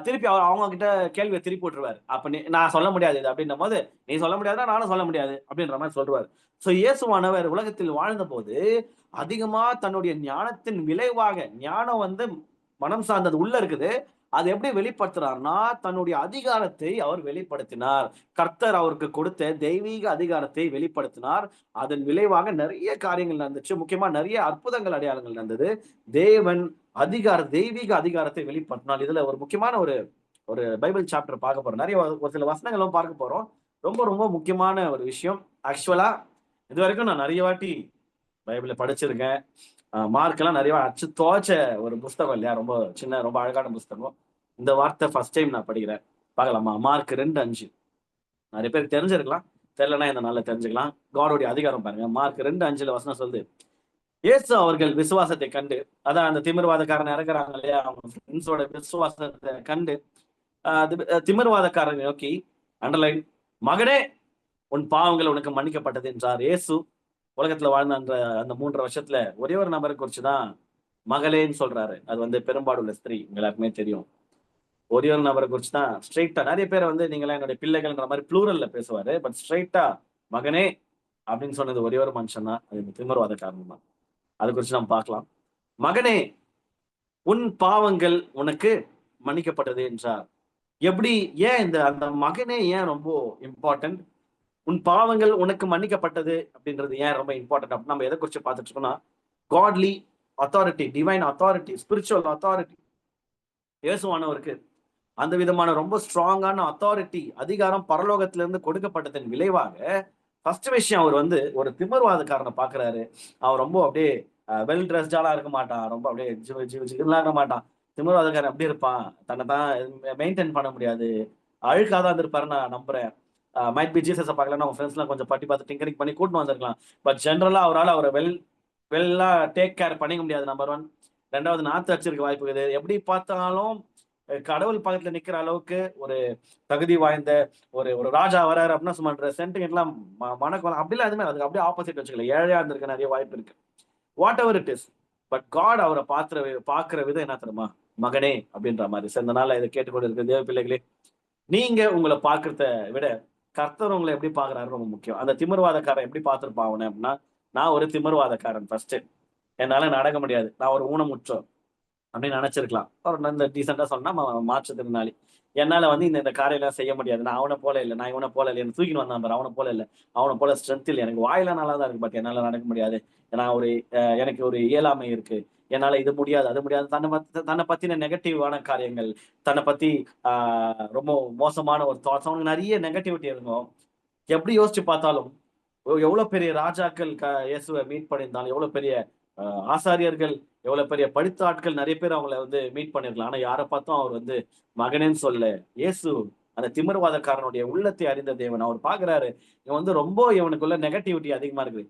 திருப்பி அவங்க கிட்ட கேள்வியை திருப்பி விட்டுருவாரு. அப்ப நான் சொல்ல முடியாது இது அப்படின்னும் போது, நீ சொல்ல முடியாதுன்னா நானும் சொல்ல முடியாது அப்படின்ற மாதிரி சொல்றாரு. சோ இயேசுவானவர் உலகத்தில் வாழ்ந்த போது அதிகமா தன்னுடைய ஞானத்தின் விளைவாக, ஞானம் மனம் சார்ந்தது உள்ள இருக்குது, அது எப்படி வெளிப்படுத்துறாருன்னா தன்னுடைய அதிகாரத்தை அவர் வெளிப்படுத்தினார். கர்த்தர் அவருக்கு கொடுத்த தெய்வீக அதிகாரத்தை வெளிப்படுத்தினார். அதன் விளைவாக நிறைய காரியங்கள் நடந்துச்சு. முக்கியமா நிறைய அற்புதங்கள் அடையாளங்கள் நடந்தது. தேவன் தெய்வீக அதிகாரத்தை வெளிப்படுத்தினார். இதுல ஒரு முக்கியமான ஒரு பைபிள் சாப்டர் பார்க்க போறோம். நிறைய ஒரு சில வசனங்களும் பார்க்க போறோம். ரொம்ப ரொம்ப முக்கியமான ஒரு விஷயம். ஆக்சுவலா இது வரைக்கும் நான் நிறைய வாட்டி பைபிளை படிச்சிருக்கேன். மார்க் எல்லாம் நிறைய அச்சு துவச்ச ஒரு புஸ்தகம் இல்லையா, ரொம்ப சின்ன ரொம்ப அழகான புஸ்தகம். இந்த வார்த்தை ஃபர்ஸ்ட் டைம் நான் படிக்கிறேன். பார்க்கலாமா? மார்க் 2:5. நிறைய பேருக்கு தெரிஞ்சிருக்கலாம், தெரியலன்னா இந்த நாள்ல தெரிஞ்சுக்கலாம். காடோடைய அதிகாரம் பாருங்க. மார்க் 2:5 வசனம் சொல்லுது, இயேசு அவர்கள் விசுவாசத்தை கண்டு, அதான் அந்த திமிர்வாதக்காரன் இறக்குறாங்க இல்லையா, அவங்க ஃப்ரெண்ட்ஸோட விசுவாசத்தை கண்டு திமிர்வாதக்காரனை நோக்கி, அண்டர்லைன், மகனே உன் பாவங்கள் உனக்கு மன்னிக்கப்பட்டது என்றார். இயேசு உலகத்துல வாழ்ந்த அந்த 3.5 வருஷத்துல ஒரே ஒரு நபரை குறிச்சுதான் மகளேன்னு சொல்றாரு. அது வந்து பெரும்பாடுள்ள ஸ்திரீ, எல்லாருக்குமே தெரியும். ஒரே ஒரு நபரை குறிச்சுதான் ஸ்ட்ரெயிட்டா, நிறைய பேர் வந்து நீங்களாம் என்னுடைய பிள்ளைகள்ன்ற மாதிரி ப்ளூரல்ல பேசுவாரு. பட் ஸ்ட்ரெயிட்டா மகனே அப்படின்னு சொன்னது ஒரே ஒரு மனுஷன் தான், அது திமிர்வாதக்காரன் தான். அது குறிச்சு நம்ம பார்க்கலாம். மகனே உன் பாவங்கள் உனக்கு மன்னிக்கப்பட்டது என்றார். எப்படி, ஏன் அந்த மகனே ஏன் ரொம்ப இம்பார்ட்டன்ட்? உன் பாவங்கள் உனக்கு மன்னிக்கப்பட்டது அப்படின்றது ஏன் ரொம்ப இம்பார்ட்டன்ட் அப்படின்னு நம்ம எதை குறிச்சு பார்த்துட்டு இருக்கோம்னா, godly authority, divine authority, spiritual authority இயேசுவானவருக்கு அந்த விதமான ரொம்ப ஸ்ட்ராங்கான அத்தாரிட்டி, அதிகாரம் பரலோகத்திலிருந்து கொடுக்கப்பட்டதன் விளைவாக ஃபர்ஸ்ட் விஷயம், அவர் வந்து ஒரு திமிர்வாதக்காரனை பாக்குறாரு. அவன் ரொம்ப அப்படியே வெல் ட்ரெஸ்டாலாம் இருக்க மாட்டான், ரொம்ப அப்படியே ஜிலாம் இருக்க மாட்டான். திமிர்வாதக்காரன் எப்படி இருப்பான், தன்னை தான் மெயின்டைன் பண்ண முடியாது, அழுக்காதான் இருந்திருப்பாரு நான் நம்புறேன். மைட் பி ஜீசஸை பார்க்கலாம், அவங்க ஃப்ரெண்ட்ஸ்லாம் கொஞ்சம் பட்டி பார்த்து டிங்கரிங் பண்ணி கூட்டின்னு வந்திருக்கலாம். பட் ஜென்ரலா அவரை வெல்லா டேக் கேர் பண்ணிக்க முடியாது. நம்பர் 1. 2வது, நாத்து அடிச்சிருக்க வாய்ப்பு இருக்குது. எப்படி பார்த்தாலும் கடவுள் பக்கத்துல நிக்கிற அளவுக்கு ஒரு தகுதி வாய்ந்த ஒரு ராஜா வராரு அப்படின்னா சும்மா சென்டிமெண்ட்லாம் மனக்கோலம் அப்படிலாம் எதுவுமே, அதுக்கு அப்படியே ஆப்போசிட் வச்சுக்கல, ஏழையா இருந்திருக்க நிறைய வாய்ப்பு இருக்கு. Whatever it is, but God அவரை பாக்குற விதம் என்ன தெரியுமா, மகனே அப்படின்ற மாதிரி. சேர்ந்தனால இதை கேட்டுக்கொண்டு இருக்க தேவ பிள்ளைகளே, நீங்க உங்களை பாக்குறத விட கர்த்தர் உங்களை எப்படி பாக்குறாரு ரொம்ப முக்கியம். அந்த திமிர்வாதக்காரன் எப்படி பார்த்திருப்பான் அப்படின்னா, நான் ஒரு திமிர்வாதக்காரன், ஃபர்ஸ்ட் என்னால நடக்க முடியாது, நான் ஒரு ஊனமுற்றோர் அப்படின்னு நினைச்சிருக்கலாம். அவர் இந்த டீசெண்டா சொன்னா மாற்றுத்திறனாளி, என்னால வந்து இந்த காரியெல்லாம் செய்ய முடியாது, நான் அவனை போல இல்லை, நான் இவனை போல இல்லை, என்ன தூக்கின்னு வந்தான் பாரு, அவனை போல இல்லை, அவனை போல ஸ்ட்ரென்த் இல்லை, எனக்கு வாயில நல்லா தான் இருக்கு, பட் என்னால நடக்க முடியாது, எனக்கு ஒரு இயலாமை இருக்கு, என்னால இது முடியாது அது முடியாது, தன்னை பத்தின நெகட்டிவான காரியங்கள், தன்னை பத்தி ரொம்ப மோசமான ஒரு தாட்ஸ், அவனுக்கு நிறைய நெகட்டிவிட்டி இருக்கும். எப்படி யோசிச்சு பார்த்தாலும் எவ்வளவு பெரிய ராஜாக்கள் இயேசுவை மீட் பண்ணியிருந்தாலும், எவ்வளவு பெரிய ஆசாரியர்கள், எவ்வளவு பெரிய படித்த ஆட்கள் நிறைய பேர் அவங்களை வந்து மீட் பண்ணிருக்கலாம். ஆனா யாரை பார்த்தும் அவர் வந்து மகனேன்னு சொல்ல. இயேசு அந்த திமிர்வாதக்காரனுடைய உள்ளத்தை அறிந்த தேவன். அவர் பாக்குறாரு, இவன் வந்து ரொம்ப இவனுக்குள்ள நெகட்டிவிட்டி அதிகமா இருக்கு,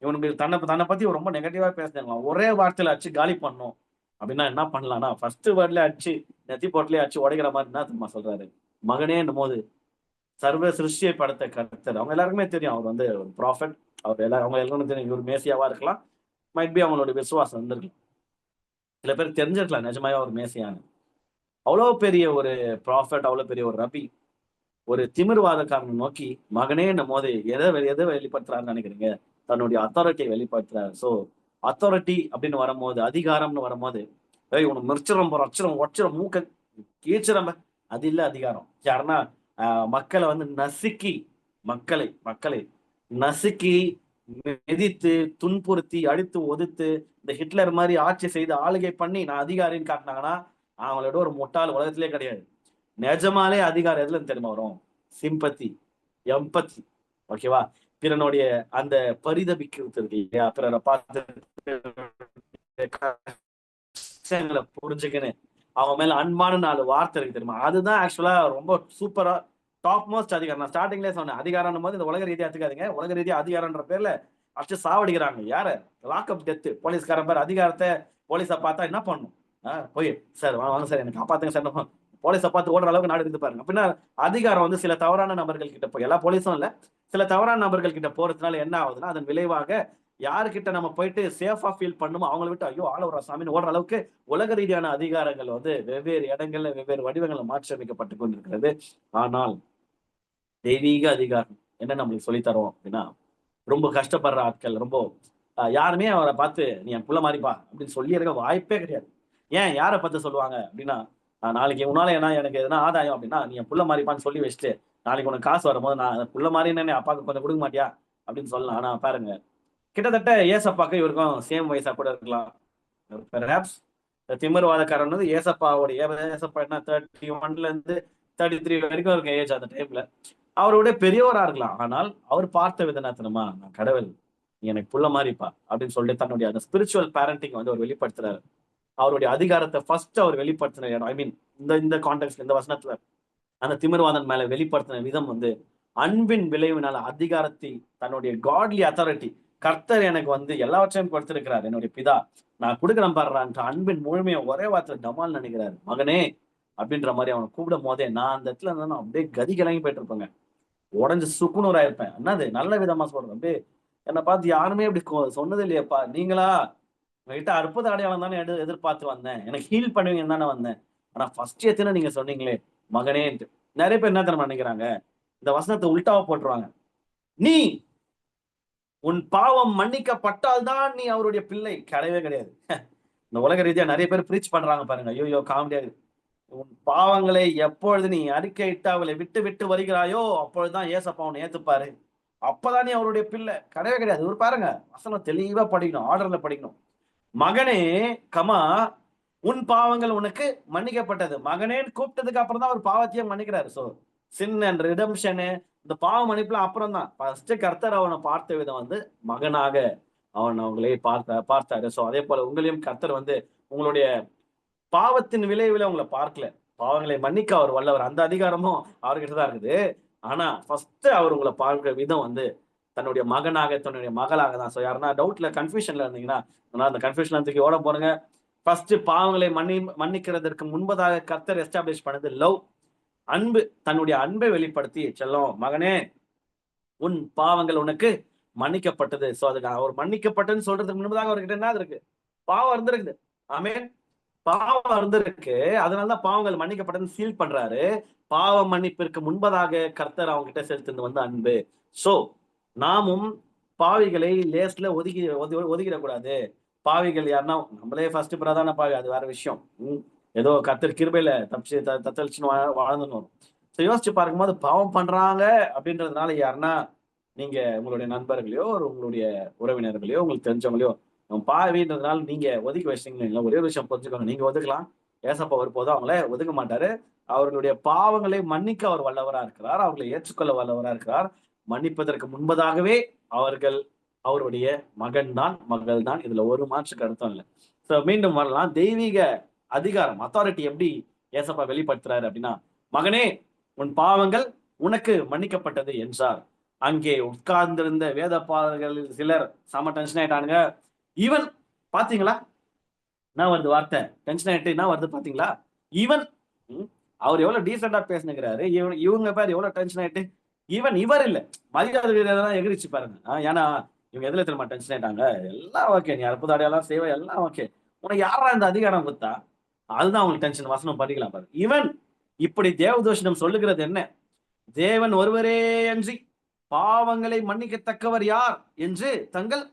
இவனுக்கு தன்னை பத்தி ரொம்ப நெகட்டிவா பேசுறாங்க, ஒரே வார்த்தையில அடிச்சு காலி பண்ணும் அப்படின்னா என்ன பண்ணலாம்னா, ஃபர்ஸ்ட் வேர்ட்ல அடிச்சு நெத்தி போட்டுலயே அடிச்சு உடைக்கிற மாதிரி என்ன தெரியுமா சொல்றாரு, மகனேன்னும் போது சர்வ சிருஷ்டியை படைத்த கர்த்தர். அவங்க எல்லாருக்குமே தெரியும் அவர் வந்து ஒரு ப்ராஃபட், அவங்க எல்லாருக்கும் தெரியும் இவர் மேசியாவா இருக்கலாம், மைட் பி அவங்களோட விசுவாசம் இருந்திருக்கலாம், சில பேர் தெரிஞ்சிருக்கலாம் நிஜமாவே ஒரு மேசியான்னு. அவ்வளவு பெரிய ஒரு ப்ராஃபட், அவ்வளவு பெரிய ஒரு ரபி, ஒரு திமிர்வாதக்காரனை நோக்கி மகனேன்னும் போது எதை வெளிப்படுத்துறாருன்னு நினைக்கிறீங்க, தன்னுடைய அத்தாரிட்டியை வெளிப்படுத்துறாரு. சோ அத்தாரிட்டி அப்படின்னு வரும்போது, அதிகாரம்னு வரும்போது, உனக்கு மிர்ச்சிரம் அச்சரம் ஒச்சரம் மூக்க கீச்சிரம், அது இல்ல அதிகாரம். யாருன்னா மக்களை வந்து நசுக்கி, மக்களை நசுக்கி மிதித்து துன்புறுத்தி அடித்து ஒதுத்து இந்த ஹிட்லர் மாதிரி ஆட்சி செய்து ஆளுகை பண்ணி நான் அதிகாரின்னு காட்டினாங்கன்னா அவங்களோட ஒரு முட்டாள் உலகத்திலே கிடையாது. நிஜமாலே அதிகாரம் எதுல தெரியுமா வரும், சிம்பத்தி, எம்பத்தி, ஓகேவா, பிறனுடைய அந்த பரிதபிக்கிறது இருக்கு இல்லையா, பிறரை பார்த்து புரிஞ்சுக்கன்னு அவன் மேல அன்பான 4 வார்த்தை இருக்கு தெரியுமா, அதுதான் ஆக்சுவலா ரொம்ப சூப்பரா டாப் மோஸ்ட் அதிகாரம். நான் ஸ்டார்டிங்லேயே சொன்னேன், அதிகாரம் போது இந்த உலக ரீதியா எடுத்துக்காதீங்க, உலக ரீதியா அதிகாரம்ன்ற பேர்ல அடிச்சு சாவடிக்கிறாங்க. யாரு, லாக்அப் டெத்து, போலீஸ்காரன் பேர் அதிகாரத்தை போலீஸை பார்த்தா என்ன பண்ணும், போய் சார் வாங்க சார் எனக்கு காப்பாத்துங்க சார், போலீஸை பார்த்து ஓடுற அளவுக்கு நாடு இருந்து பாருங்க. அப்படின்னா அதிகாரம் வந்து சில தவறான நபர்கள் கிட்ட போய், எல்லா போலீஸும் இல்ல, சில தவறான நபர்கள் கிட்ட போறதுனால என்ன ஆகுதுன்னா, அதன் விளைவாக யாருக்கிட்ட நம்ம போயிட்டு சேஃபா ஃபீல் பண்ணுமோ அவங்களை விட்டு ஐயோ ஆள ஒரு சாமின்னு ஓடுற அளவுக்கு உலக ரீதியான அதிகாரங்கள் வந்து வெவ்வேறு இடங்கள்ல வெவ்வேறு வடிவங்கள்ல மாற்றி அமைக்கப்பட்டு கொண்டிருக்கிறது. ஆனால் தெய்வீக அதிகாரம் என்ன நம்மளுக்கு சொல்லித்தரோம் அப்படின்னா, ரொம்ப கஷ்டப்படுற ஆட்கள், ரொம்ப யாருமே அவரை பார்த்து நீ என் புள்ள மாதிரிப்பா அப்படின்னு சொல்லி இருக்க வாய்ப்பே கிடையாது. ஏன் யாரை பார்த்து சொல்லுவாங்க அப்படின்னா, நாளைக்கு உன்னால எனக்கு எதனா ஆதாயம் அப்படின்னா நீ என் புள்ள மாதிரிப்பான்னு சொல்லி வச்சுட்டு நாளைக்கு உனக்கு காசு வரும்போது நான் புள்ள மாதிரி என்ன அப்பாவுக்கு கொஞ்சம் கொடுக்க மாட்டியா அப்படின்னு சொல்லலாம். ஆனா பாருங்க, கிட்டத்தட்ட ஏசப்பாக்கு இவருக்கும் சேம் வயசா கூட இருக்கலாம். திமிர்வாதக்காரன் வந்து ஏசப்பாவுடைய, ஏசப்பா என்ன 31ல இருந்து 33 வரைக்கும் இருக்க ஏஜ் அந்த டைம்ல, அவரோட பெரியவரா இருக்கலாம். ஆனால் அவர் பார்த்த விதம் என்ன தெரியுமா, நான் கடவுள் நீ எனக்கு புள்ள மாதிரிப்பா அப்படின்னு சொல்லிட்டு தன்னுடைய அந்த ஸ்பிரிச்சுவல் பேரண்டிங் வந்து அவர் வெளிப்படுத்துறாரு. அவருடைய அதிகாரத்தை ஃபர்ஸ்ட் அவர் வெளிப்படுத்தின இடம், ஐ மீன் இந்த கான்டெக்ட்ல, இந்த வசனத்துல அந்த திமிர்வாதன் மேல வெளிப்படுத்தின விதம் வந்து அன்பின் விளைவினால அதிகாரத்தை, தன்னுடைய காட்லி அத்தாரிட்டி, கர்த்தர் எனக்கு வந்து எல்லாவற்றையும் கொடுத்திருக்கிறார், என்னுடைய பிதா, நான் கொடுக்குறேன் பாடுறான்ற அன்பின் முழுமையை ஒரே வார்த்தை டமால் நினைக்கிறாரு, மகனே அப்படின்ற மாதிரி அவனை கூப்பிடும் போதே நான் அந்த இடத்துல இருந்தாலும் அப்படியே கதி கலங்கி போயிட்டு இருப்பேங்க. உடஞ்சு சுக்குநூறா இருப்பேன். என்னது நல்ல விதமா சொல்றேன். அப்படியே என்னை பார்த்து யாருமே இப்படி சொன்னது இல்லையப்பா, நீங்களா உங்ககிட்ட அற்புத அடையாளம் தானே எதிர்பார்த்து வந்தேன், எனக்கு ஹீல் பண்ணுவீங்கன்னு தானே வந்தேன். ஆனா ஃபர்ஸ்ட் எத்தனை நீங்க சொன்னீங்களே மகனேன்ட்டு. நிறைய பேர் என்ன தெரியுமா நினைக்கிறாங்க, இந்த வசனத்தை உல்டாவா போட்டுருவாங்க. நீ உன் பாவம் மன்னிக்கப்பட்டால் தான் நீ அவருடைய பிள்ளை. கிடையவே கிடையாது. இந்த உலக ரீதியா நிறைய பேர் பிரீச் பண்றாங்க பாருங்க. ஐயோ காமெடியா. உன் பாவங்களை எப்பொழுது நீ அறிக்கையிட்டு அவளை விட்டு விட்டு வருகிறாயோ அப்பொழுதுதான் ஏசப்பா அவனை ஏத்துப்பாரு, அப்பதான் நீ அவருடைய பிள்ளை. கிடையவே கிடையாது. ஒரு பாருங்க, வசனம் தெளிவா படிக்கணும், ஆர்டர்ல படிக்கணும். மகனே கமா உன் பாவங்கள் உனக்கு மன்னிக்கப்பட்டது. மகனேன்னு கூப்பிட்டதுக்கு அப்புறம் தான் அவர் பாவத்தையும் மன்னிக்கிறாரு. சோ சின் அண்ட் ரிடம்ஷனு, இந்த பாவ மன்னிப்புலாம் அப்புறம் தான். ஃபர்ஸ்ட் கர்த்தர் அவனை பார்த்த விதம் வந்து மகனாக அவங்களே பார்த்தாரு. சோ அதே போல உங்களையும் கர்த்தர் வந்து உங்களுடைய பாவத்தின் விளைவுல உங்களை பார்க்கல, பாவங்களை மன்னிக்க அவர் வல்லவர். அந்த அதிகாரமும் அவர்கிட்ட தான் இருக்குது. ஆனா ஃபர்ஸ்ட் அவர் உங்களை பார்க்கிற விதம் வந்து தன்னுடைய மகனாக, தன்னுடைய மகளாக தான். சோ யாருன்னா டவுட்ல கன்ஃபியூஷன்ல இருந்தீங்கன்னா அந்த கன்ஃபியூஷன் தூக்கி ஓட போறங்க. ஃபர்ஸ்ட் பாவங்களை மன்னிக்கிறதற்கு முன்பதாக கர்த்தர் எஸ்டாப்ளிஷ் பண்ணது லவ், அன்பு. தன்னுடைய அன்பை வெளிப்படுத்தி, செல்லம் மகனே உன் பாவங்கள் உனக்கு மன்னிக்கப்பட்டது. சோ அதுக்கு அவர் மன்னிக்கப்பட்டதுன்னு சொல்றதுக்கு முன்பதாக அவர்கிட்ட என்ன இருக்கு, பாவம் இருந்திருக்குது. ஆமென். பாவம் இருந்திருக்கு, அதனாலதான் பாவங்கள் மன்னிக்கப்பட்டதுன்னு ஃபீல் பண்றாரு. பாவ மன்னிப்பிற்கு முன்பதாக கர்த்தர் அவங்க கிட்ட செலுத்துறது வந்து அன்பு. சோ நாமும் பாவிகளை லேஸ்ல ஒதுக்கிடக்கூடாது. பாவிகள் யாருன்னா நம்மளே ஃபர்ஸ்ட் பிரதான பாவி, அது வேற விஷயம். ஏதோ கர்த்தர் கிருபையில தத்தளிச்சுன்னு வாழ்ந்துன்னு வரும். யோசிச்சு பார்க்கும்போது பாவம் பண்றாங்க அப்படின்றதுனால யாருன்னா நீங்க உங்களுடைய நண்பர்களையோ உங்களுடைய உறவினர்களையோ உங்களுக்கு தெரிஞ்சவங்களையோ பாவின்றதுனால நீங்க ஒதுக்கி வச்சிட்டீங்க. ஒரே ஒரு விஷயம் புரிஞ்சுக்கோங்க, நீங்க ஒதுக்கலாம், ஏசப்பா ஒருபோதும் அவங்கள ஒதுக்க மாட்டாரு. அவர்களுடைய பாவங்களை மன்னிக்க அவர் வல்லவரா இருக்கிறார், அவர்களை ஏற்றுக்கொள்ள வல்லவரா இருக்கிறார். மன்னிப்பதற்கு முன்பதாகவே அவர்கள் அவருடைய மகன் தான், மகள் தான். இதுல ஒரு மாற்றுக்கு அர்த்தம் இல்லை. சோ மீண்டும் வரலாம். தெய்வீக அதிகாரம், அத்தாரிட்டி எப்படி ஏசப்பா வெளிப்படுத்துறாரு அப்படின்னா, மகனே உன் பாவங்கள் உனக்கு மன்னிக்கப்பட்டது என்றார். அங்கே உட்கார்ந்திருந்த வேதபாரர்களில் சிலர் செம டென்ஷன் ஆயிட்டானுங்க. ஈவன் பாத்தீங்களா என்ன வருது வார்த்தை, டென்ஷன் ஆயிட்டு என்ன வருது பாத்தீங்களா. ஈவன் அவர் எவ்வளவு டீசெண்டா பேசுனுங்கிறாரு, இவங்க பேர் எவ்வளவு டென்ஷன் ஆயிட்டு. ஈவன் இவர் இல்ல, மரியாதை எகிரிச்சு பாருங்க. ஏன்னா இவங்க எதுல தெரியுமா டென்ஷன் ஆயிட்டாங்க, எல்லாம் ஓகே, நீ அற்புத அடையாளம் செய்வ, எல்லாம் ஓகே, உனக்கு யாரா இந்த அதிகாரம் கொடுத்தா, அதுதான் அவங்களுக்கு டென்ஷன். வசனம் படிக்கலாம் பாரு. இவன் இப்படி தேவதூஷணம் சொல்லுகிறது என்ன, தேவன் ஒருவரே அன்றி பாவங்களை மன்னிக்கத்தக்கவர் யார் என்று தங்கள்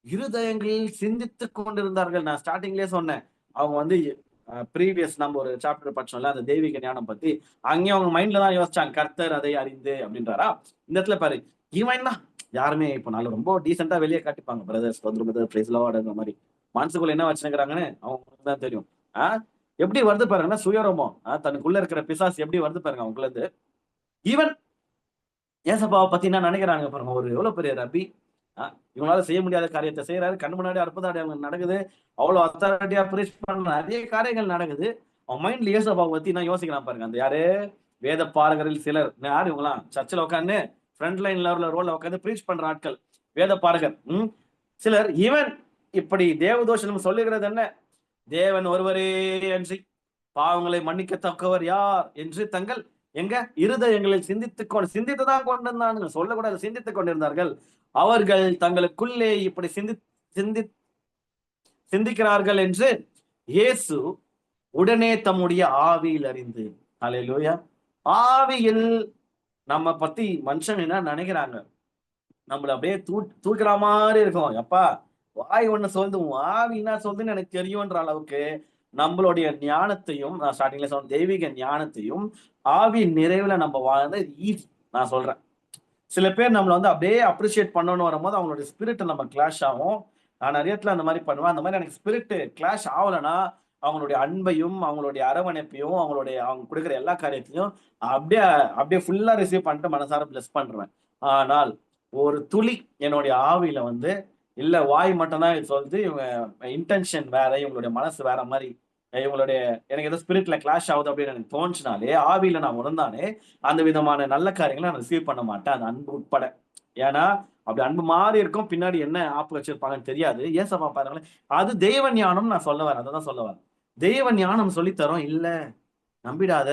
இருதயங்களில் சிந்தித்துக் கொண்டிருந்தார்கள். நான் ஸ்டார்டிங்லேயே சொன்னேன், அவங்க வந்து ப்ரீவியஸ் நம்ம ஒரு சாப்டர் படிச்சோம்ல அந்த தெய்வீக ஞானம் பத்தி, அங்கேயும் அவங்க மைண்ட்ல தான் யோசிச்சாங்க, கர்த்தர் அதை அறிந்து அப்படின்றாரா. இந்த இடத்துல பாரு, இவன் தான் யாருமே இப்போ நாலு ரொம்ப டீசெண்டா வெளியே காட்டிப்பாங்க, பிரதர்ஸ் வந்துருங்கிற மாதிரி, மனசுக்குள்ள என்ன வச்சுக்கிறாங்கன்னு அவங்களுக்கு தான் தெரியும். எப்படி வருது பாருங்கன்னா சுயரூபம், தனக்குள்ள இருக்கிற பிசாசு எப்படி வருது பாருங்க அவங்களுக்குள்ள இருந்து. ஈவன் ஏசப்பாவை பத்தி என்ன நினைக்கிறாங்க பாருங்க, ஒரு எவ்வளவு பெரிய ரபி, இவங்களால செய்ய முடியாத காரியத்தை செய்யறாரு, கண்ணு முன்னாடி அற்புத அடையாளங்கள் நடக்குது, அவ்வளவு அத்தாரிட்டியா பிரீச் பண்ற நிறைய காரியங்கள் நடக்குது. அவன் மைண்ட்ல ஏசப்பாவை பத்தி என்ன யோசிக்கிறான் பாருங்க. அந்த யாரு வேத பாரகரில் சிலர், யாரு இவங்களாம் சர்ச்சில் உட்காந்து ஃப்ரண்ட் லைன்ல ரோல்ல உட்காந்து பிரீச் பண்ற ஆட்கள், வேத பாரகர் சிலர். இவன் இப்படி தேவதோஷனம் சொல்லுகிறது என்ன, தேவன் ஒருவரே அன்றி பாவங்களை மன்னிக்கத்தக்கவர் யார் என்று தங்கள் எங்க இருதயங்களில் சிந்தித்துதான் கொண்டிருந்தாங்க, சொல்லக்கூடாது, சிந்தித்துக் கொண்டிருந்தார்கள். அவர்கள் தங்களுக்குள்ளே இப்படி சிந்திக்கிறார்கள் என்று இயேசு உடனே தம்முடைய ஆவியில் அறிந்து. அல்லேலூயா. ஆவியில் நம்ம பத்தி மனுஷன் என்ன நினைக்கிறாங்க, நம்மள அப்படியே தூக்குற மாதிரி இருக்கும். எப்பா வாய் ஒண்ணு சொல்லுது, ஆவி என்ன சொல்லுதுன்னு எனக்கு தெரியும்ன்ற அளவுக்கு நம்மளுடைய ஞானத்தையும், நான் ஸ்டார்டிங்ல சொன்ன தெய்வீக ஞானத்தையும் ஆவி நிறைவுல நம்ம வாழ்ந்த ஈஸி. நான் சொல்றேன், சில பேர் நம்மளை வந்து அப்படியே அப்ரிஷியேட் பண்ணணும்னு வரும்போது அவங்களுடைய ஸ்பிரிட் நம்ம கிளாஷ் ஆகும். நான் நிறைய இடத்துல அந்த மாதிரி பண்ணுவேன். அந்த மாதிரி எனக்கு ஸ்பிரிட் கிளாஷ் ஆகலைன்னா அவங்களுடைய அன்பையும் அவங்களுடைய அரவணைப்பையும் அவங்க கொடுக்குற எல்லா காரியத்தையும் அப்படியே ஃபுல்லா ரிசீவ் பண்ணிட்டு மனசார பிளஸ் பண்றேன். ஆனால் ஒரு துளி என்னுடைய ஆவியில வந்து இல்ல, வாய் மட்டும்தான் இது சொல்லுது, இவங்க இன்டென்ஷன் வேற, இவங்களுடைய மனசு வேற மாதிரி இவங்களுடைய எனக்கு ஏதோ ஸ்பிரிட்ல கிளாஷ் ஆகுது அப்படின்னு எனக்கு தோணுச்சுனாலே, ஆவியில நான் உணர்ந்தானே அந்த விதமான நல்ல காரியங்களை நான் ரிசீவ் பண்ண மாட்டேன், அது அன்பு உட்பட. ஏன்னா அப்படி அன்பு மாறி இருக்கும், பின்னாடி என்ன ஆப்பு வச்சிருப்பாங்கன்னு தெரியாது. ஏசப்பா பாருங்களேன், அது தெய்வ ஞானம். நான் சொல்ல வரேன், அதான் சொல்ல வரேன். தெய்வ ஞானம் சொல்லித்தரோம் இல்ல, நம்பிடாத.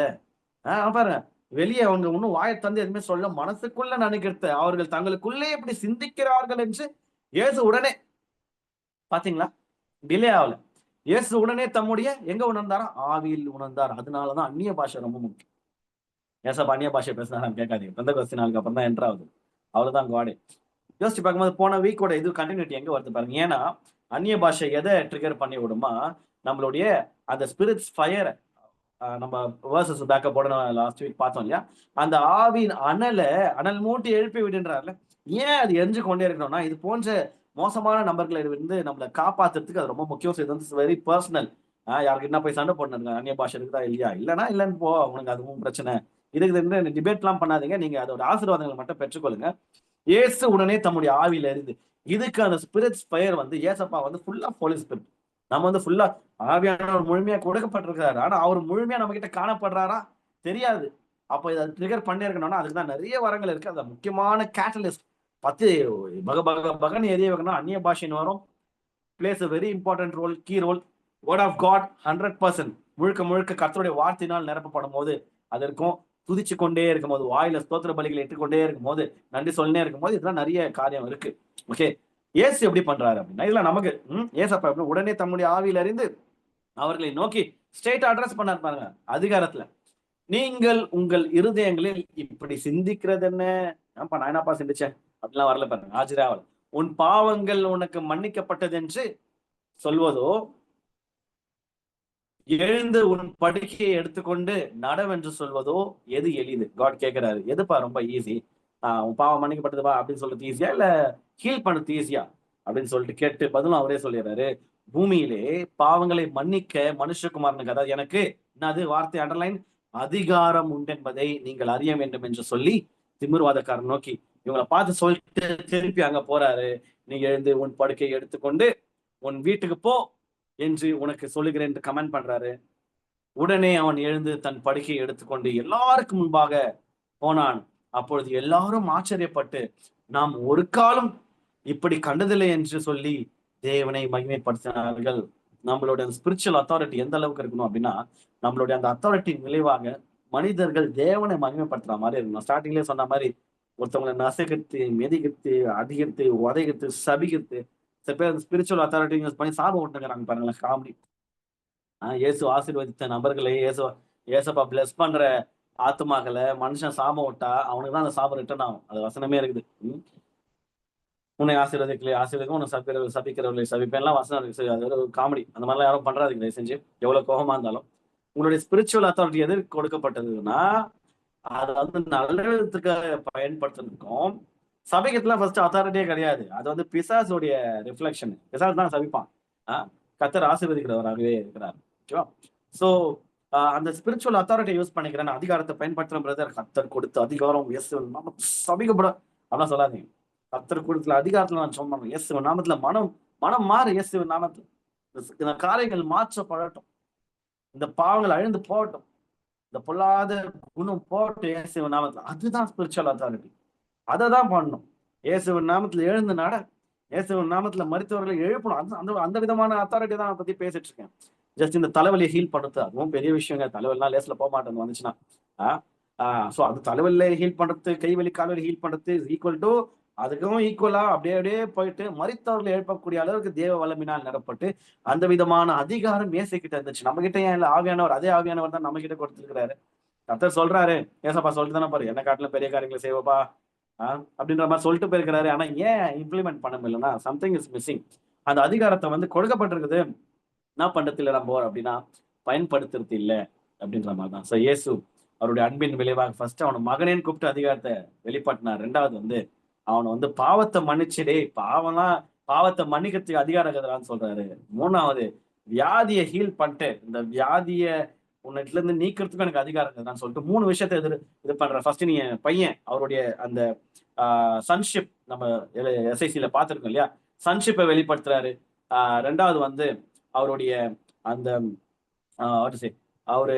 பாருங்க, வெளியே அவங்க ஒன்னும் வாயை தந்து எதுவுமே சொல்ல, மனசுக்குள்ள நினைக்கிறது அவர்கள் தங்களுக்குள்ளே எப்படி சிந்திக்கிறார்கள் என்று இயேசு உடனே, பாத்தீங்களா, டிலே ஆகல. இயேசு உடனே தம்முடைய எங்க உணர்ந்தாரா? ஆவியில் உணர்ந்தார். அதனாலதான் அந்நிய பாஷை ரொம்ப முக்கியம். ஏசப்பா அந்நிய பாஷை பேசினாரான்னு கேட்காதீங்க, பெந்தெகோஸ்தே நாளுக்கு அப்புறம் தான் என்டர் ஆகுது. அவ்வளவுதான் காடே. யோசிச்சு பார்க்கும்போது போன வீக்கோட இது கண்டினியூட்டி எங்க வருது பாருங்க. ஏன்னா அந்நிய பாஷை எதை ட்ரிகர் பண்ணி விடுமா, நம்மளுடைய அந்த ஸ்பிரிட்ஸ் ஃபயர். நம்ம வேர்சஸ் பேக்கப்போட லாஸ்ட் வீக் பார்த்தோம் இல்லையா, அந்த ஆவின் அனல் மூட்டி எழுப்பி விடுன்றார்ல. ஏன் அது எரிஞ்சு கொண்டே இருக்கணும்னா, இது போன்ற மோசமான நம்பர்களை இருந்து நம்மளை காப்பாத்துறதுக்கு அது ரொம்ப முக்கியம். இது வந்து வெரி பர்சனல். யாருக்கு என்ன போய் சண்டை போடணுங்க, அந்நிய பாஷை இருக்குதா இல்லையா, இல்லைன்னா இல்லைன்னு போ, உனக்கு அதுவும் பிரச்சனை இதுக்கு டிபேட் எல்லாம் பண்ணாதீங்க. நீங்க அதோட ஆசீர்வாதங்களை மட்டும் பெற்றுக்கொள்ளுங்க. இயேசு உடனே தம்முடைய ஆவியில இருந்து இதுக்கு அந்த ஸ்பிரிட்ஸ் ஃபயர் வந்து, ஏசப்பா வந்து ஃபுல்லா ஹோலி ஸ்பிரிட். நம்ம வந்து ஃபுல்லா ஆவியானவர் முழுமையா கொடுக்கப்பட்டிருக்கிறாரு. ஆனா அவர் முழுமையா நம்ம கிட்ட காணப்படுறாரா தெரியாது. அப்ப இதை ட்ரிகர் பண்ணி இருக்கணும்னா அதுக்கு தான் நிறைய வரங்கள் இருக்கு. அது முக்கியமான கேட்டலிஸ்ட் 10 பகன் எரிய வைக்கணும். அந்நிய பாஷைன்னு வரும், plays very important role, key role. Word of God 100% முழுக்க முழுக்க கர்த்தருடைய வார்த்தையினால் நிரப்பப்படும் போது அது இருக்கும். துதிச்சு கொண்டே இருக்கும் போது, வாயில ஸ்தோத்திர பலிகளை இட்டுக்கொண்டே இருக்கும் போது, நன்றி சொல்லினே இருக்கும் போது, இதெல்லாம் நிறைய காரியம் இருக்கு. ஓகே, இயேசு எப்படி பண்றாரு அப்படின்னா, இதெல்லாம் நமக்கு ஏசப்பா உடனே தம்முடைய ஆவியில அறிந்து அவர்களை நோக்கி ஸ்ட்ரெயிட் அட்ரஸ் பண்ணார் பாருங்க அதிகாரத்துல. நீங்கள் உங்கள் இருதயங்களில் இப்படி சிந்திக்கிறது என்ன? நான் என்னப்பா சிந்திச்சேன் அப்படிலாம் வரல பாருங்க, ஆஜராவல். உன் பாவங்கள் உனக்கு மன்னிக்கப்பட்டது என்று சொல்வதோ, எழுந்து உன் படுக்கையை எடுத்துக்கொண்டு நடவென்று சொல்வதோ எது எளிது? காட் கேட்கிறாரு, எதுப்பா ரொம்ப ஈஸி? உன் பாவம் மன்னிக்கப்பட்டதுப்பா அப்படின்னு சொல்றது ஈஸியா, இல்ல ஹீல் பண்ணது ஈஸியா அப்படின்னு சொல்லிட்டு கேட்டு பதிலும் அவரே சொல்லிடுறாரு. பூமியிலே பாவங்களை மன்னிக்க மனுஷகுமாரனுக்கு, அதாவது எனக்கு என்னது வார்த்தை அண்டர்லைன், அதிகாரம் உண்டு என்பதை நீங்கள் அறிய வேண்டும் என்று சொல்லி திமிர்வாதக்காரன் நோக்கி இவங்களை பார்த்து சொல்லிட்டு திருப்பி அங்க போறாரு. நீங்க எழுந்து உன் படுக்கையை எடுத்துக்கொண்டு உன் வீட்டுக்கு போ என்று உனக்கு சொல்லுகிறேன் என்று கமெண்ட் பண்றாரு. உடனே அவன் எழுந்து தன் படுக்கையை எடுத்துக்கொண்டு எல்லாருக்கும் முன்பாக போனான். அப்பொழுது எல்லாரும் ஆச்சரியப்பட்டு, நாம் ஒரு காலம் இப்படி கண்டதில்லை என்று சொல்லி தேவனை மகிமைப்படுத்தினார்கள். நம்மளுடைய ஸ்பிரிச்சுவல் அத்தாரிட்டி எந்த அளவுக்கு இருக்கணும் அப்படின்னா, நம்மளுடைய அந்த அத்தாரிட்டி விளைவாக மனிதர்கள் தேவனை மகிமைப்படுத்துற மாதிரி இருக்கணும். ஸ்டார்டிங்லேயே சொன்ன மாதிரி ஒருத்தவங்களை நசைகிறது, மெதிகிறது, அடிக்கிறது, உதைகிறது, சபிக்கிறது. சில பேர் ஸ்பிரிச்சுவல் அத்தாரிட்டி யூஸ் பண்ணி சாபம் விட்டுங்கிறாங்க பாருங்களேன், காமெடி. இயேசு ஆசீர்வதித்த நபர்களை ஏசப்பா பிளஸ் பண்ற ஆத்துமாக்களை மனுஷன் சாபம் விட்டா அவனுக்கு தான் அந்த சாபம் ரிட்டர்ன் ஆகும். அது வசனமே இருக்குது. உன்னை ஆசீர்வதிக்கும் உன்னை சபிக்கிறவர்களை சபிப்பேன்லாம் வசனம் இருக்கு. அது ஒரு காமெடி. அந்த மாதிரிலாம் யாரும் பண்றாதுங்க தயவு செஞ்சு, எவ்வளவு கோபமா இருந்தாலும். உங்களுடைய ஸ்பிரிச்சுவல் அத்தாரிட்டி எது கொடுக்கப்பட்டதுன்னா, அது வந்து நல்லதுக்காக பயன்படுத்துறதுக்கும். சபைக்கத்துல ஃபர்ஸ்ட் அத்தாரிட்டியே கிடையாது. அது வந்து பிசாசுடைய ரிஃப்ளெக்ஷன். பிசாசு தான் சபிப்பான். கர்த்தர் ஆசீர்வதிக்கிறவராகவே இருக்கிறார். ஓகேவா? சோ அந்த ஸ்பிரிச்சுவல் அத்தாரிட்டி யூஸ் பண்ணிக்கிறேன், அதிகாரத்தை பயன்படுத்துற பிரதர், கர்த்தர் கொடுத்த அதிகாரம் சபிக்கப்பட அப்படிலாம் சொல்லாதீங்க. கர்த்தர் கொடுத்த அதிகாரத்துல நான் சொன்னேன், இயேசுவின் நாமத்துல மனம் மாறு, இயேசுவின் நாமத்துல இந்த காரியங்கள் மாற்றப்படட்டும், இந்த பாவங்கள் அழிந்து போகட்டும், இந்த பொல்லாத குணம் போட்டு இயேசுவின் நாமத்துல. அதுதான் ஸ்பிரிச்சுவல் அத்தாரிட்டி. அதை தான் பண்ணணும். இயேசுவின் நாமத்துல எழுந்து நட, இயேசுவின் நாமத்துல மரித்தவர்களை எழுப்பணும். அந்த அந்த விதமான அத்தாரிட்டி தான் பத்தி பேசிட்டு இருக்கேன். ஜஸ்ட் இந்த தலைவலியை ஹீல் பண்ணுறது அதுவும் பெரிய விஷயங்க. தலைவலிலாம் லேஸ்ல போக மாட்டேன்னு வந்துச்சுன்னா ஸோ அது தலைவலியை ஹீல் பண்றது, கைவலி கால்வலி ஹீல் பண்றது ஈக்குவல் டு, அதுக்கும் ஈக்குவலா அப்படியே போயிட்டு மரித்தவர்களை எழுப்பக்கூடிய அளவுக்கு தேவ வல்லமையினால் நிரப்பட்டு அந்த விதமான அதிகாரம் இயேசுகிட்ட இருந்துச்சு. நம்ம கிட்ட ஏன் இல்லை? ஆவியானவர், அதே ஆவியானவர் தான் நம்ம கிட்ட கொடுத்துருக்கிறாரு. கர்த்தர் சொல்றாரு, ஏசப்பா சொல்லிட்டு தானே பாரு, என்ன காட்டிலும் பெரிய காரியங்களை செய்வப்பா அப்படின்ற மாதிரி சொல்லிட்டு போயிருக்கிறாரு. ஆனா ஏன் இம்ப்ளிமெண்ட் பண்ண முடியலன்னா, சம்திங் இஸ் மிஸ்ஸிங். அந்த அதிகாரத்தை வந்து கொடுக்கப்பட்டிருக்குது, என்ன பண்றது இல்லை நம்ம அப்படின்னா பயன்படுத்துறது இல்லை அப்படின்ற மாதிரி தான். ஸோ இயேசு அவருடைய அன்பின் விளைவாக ஃபர்ஸ்ட் அவனை மகனேன்னு கூப்பிட்டு அதிகாரத்தை வெளிப்படுத்தினார். ரெண்டாவது வந்து அவனை வந்து பாவத்தை மன்னிச்சுடே, பாவத்தை மன்னிக்கிறதுக்கு அதிகாரம் கதறான்னு சொல்றாரு. மூணாவது வியாதியை ஹீல் பண்ணிட்டு இந்த வியாதியை உன்னிட்டுல இருந்து நீக்கிறதுக்கும் எனக்கு அதிகாரம் இருக்குதான்னு சொல்லிட்டு 3 விஷயத்த இது பண்ற. ஃபர்ஸ்ட் நீ பையன் அவருடைய அந்த சன்ஷிப், நம்ம எஸ்ஐசியில பார்த்துருக்கோம் இல்லையா, சன்ஷிப்பை வெளிப்படுத்துறாரு. ரெண்டாவது வந்து அவருடைய அந்த அவரு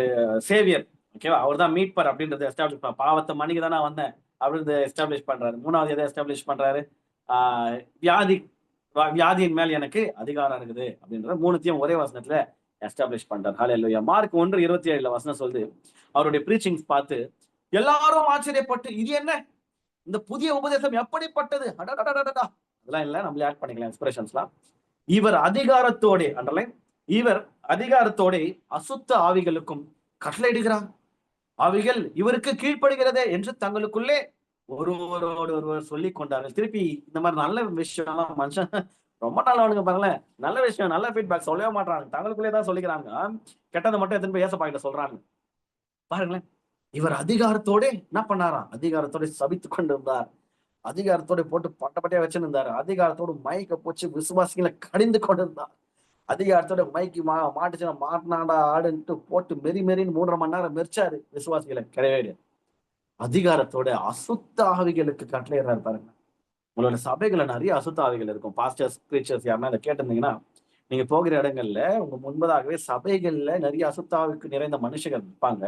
சேவியர், ஓகேவா, அவர் தான் மீட்பர் அப்படின்றத எஸ்டாப்ளிஷ் பண்ண, பாவத்தை மன்னிக்க தான் நான் வந்தேன் அப்படின்றத எஸ்டாப்ளிஷ் பண்றாரு. மூணாவது எதை எஸ்டாப்ளிஷ் பண்றாரு? ஆஹ் வியாதி வியாதியின் மேல் எனக்கு அதிகாரம் இருக்குது அப்படின்ற மூணுத்தையும் ஒரே வசனத்துல எஸ்டாப்ளிஷ் பண்றாரு. ஹல்லேலூயா. மார்க் 1:27 வசனம் சொல்லுது, அவருடைய பிரீச்சிங்ஸ் பார்த்து எல்லாரும் ஆச்சரியப்பட்டு, இது என்ன, இந்த புதிய உபதேசம் எப்படிப்பட்டது, அடடடடடா. அதெல்லாம் இல்ல, நம்மளே ஆட் பண்ணிக்கலாம் எக்ஸ்பிரஷன்ஸ்லாம். இவர் அதிகாரத்தோட, அண்டர்லைன், இவர் அதிகாரத்தோட அசுத்த ஆவிகளுக்கும் கட்டளையிடுகிறார், அவைகள் இவருக்கு கீழ்ப்படுகிறதே என்று தங்களுக்குள்ளே ஒருவரோடு ஒருவர் சொல்லி கொண்டார்கள். திருப்பி இந்த மாதிரி நல்ல விஷயம் மனுஷன் ரொம்ப நல்லவனுங்க பாருங்களேன், நல்ல விஷயம் நல்ல ஃபீட்பேக் சொல்லவே மாட்டாங்க, தங்களுக்குள்ளே தான் சொல்லிக்கிறாங்க. கெட்டதை மட்டும் எத்தனை போய் ஏசப்பா கிட்ட சொல்றாங்க பாருங்களேன். இவர் அதிகாரத்தோட என்ன பண்ணாராம்? அதிகாரத்தோட சபித்து கொண்டிருந்தார், அதிகாரத்தோட போட்டு பட்டப்பட்டையா வச்சிருந்தாரு, அதிகாரத்தோடு மைக்க போச்சு விசுவாசிகளை கடிந்து கொண்டிருந்தார், அதிகாரத்தோட மைக்கு மாட்டுச்சுன்னா மாட்டினாடா ஆடுன்ட்டு போட்டு மெரின்னு 3.5 மணி நேரம் மெரிச்சாரு விசுவாசிகளை. கிடையாது, அதிகாரத்தோட அசுத்த ஆவிகளுக்கு கட்டளையிடுறாரு பாருங்க. உங்களோட சபைகளை நிறைய அசுத்த ஆவிகள் இருக்கும். பாஸ்டர்ஸ் பிரீச்சர்ஸ் யாருன்னா அதை கேட்டிருந்தீங்கன்னா, நீங்க போகிற இடங்கள்ல உங்க முன்பதாகவே சபைகள்ல நிறைய அசுத்த ஆவிக்கு நிறைந்த மனுஷங்கள் இருப்பாங்க.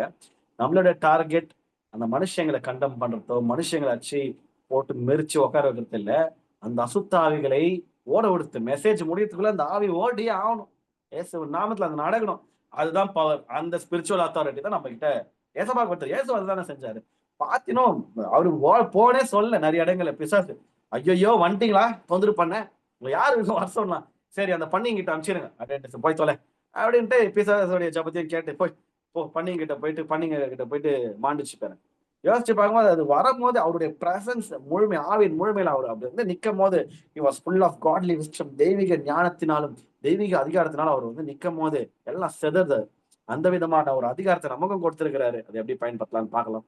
நம்மளோட டார்கெட் அந்த மனுஷங்களை கண்டம் பண்றதோ, மனுஷங்களை அச்சு போட்டு மெரிச்சு உட்கார வைக்கிறது இல்ல, அந்த அசுத்த ஆவிகளை ஓட விடுத்து மெசேஜ் முடியறதுக்குள்ள அந்த ஆவி ஓடியே ஆகணும். ஏசு நாமத்துல அது நடக்கணும். அதுதான் பவர். அந்த ஸ்பிரிச்சுவல் அத்தாரிட்டி தான் நம்ம கிட்ட ஏசப்பா கொடுத்தாரு. ஏசு அதுதானே செஞ்சாரு. பாத்தினோம், அவரு போனே சொல்ல நிறைய இடங்கள்ல பிசாசு, ஐயோ வந்துட்டீங்களா, தொந்தரவு பண்ண, உங்க யாரு வர சொல்லலாம், சரி அந்த பண்ணிங்கிட்ட அனுப்பிச்சிருங்க அப்படின்ட்டு போய் தொலை அப்படின்ட்டு பிசாசுடைய ஜபத்தையும் கேட்டு போய் பண்ணிங்கிட்ட போயிட்டு மாண்டுச்சு பாருங்க. யோசிச்சு பார்க்கும்போது அது வரும்போது அவருடைய பிரசன்ஸ் முழுமை, ஆவின் முழுமையில அவர் அப்படி வந்து நிற்கும் போது he was full of godly wisdom, தெய்வீக ஞானத்தினாலும் தெய்வீக அதிகாரத்தினாலும் அவர் வந்து நிற்கும் போது எல்லாம் செதறது. அந்த விதமான ஒரு அதிகாரத்தை நமக்கும் கொடுத்திருக்கிறாரு. அதை எப்படி பயன்படுத்தலாம்னு பார்க்கலாம்,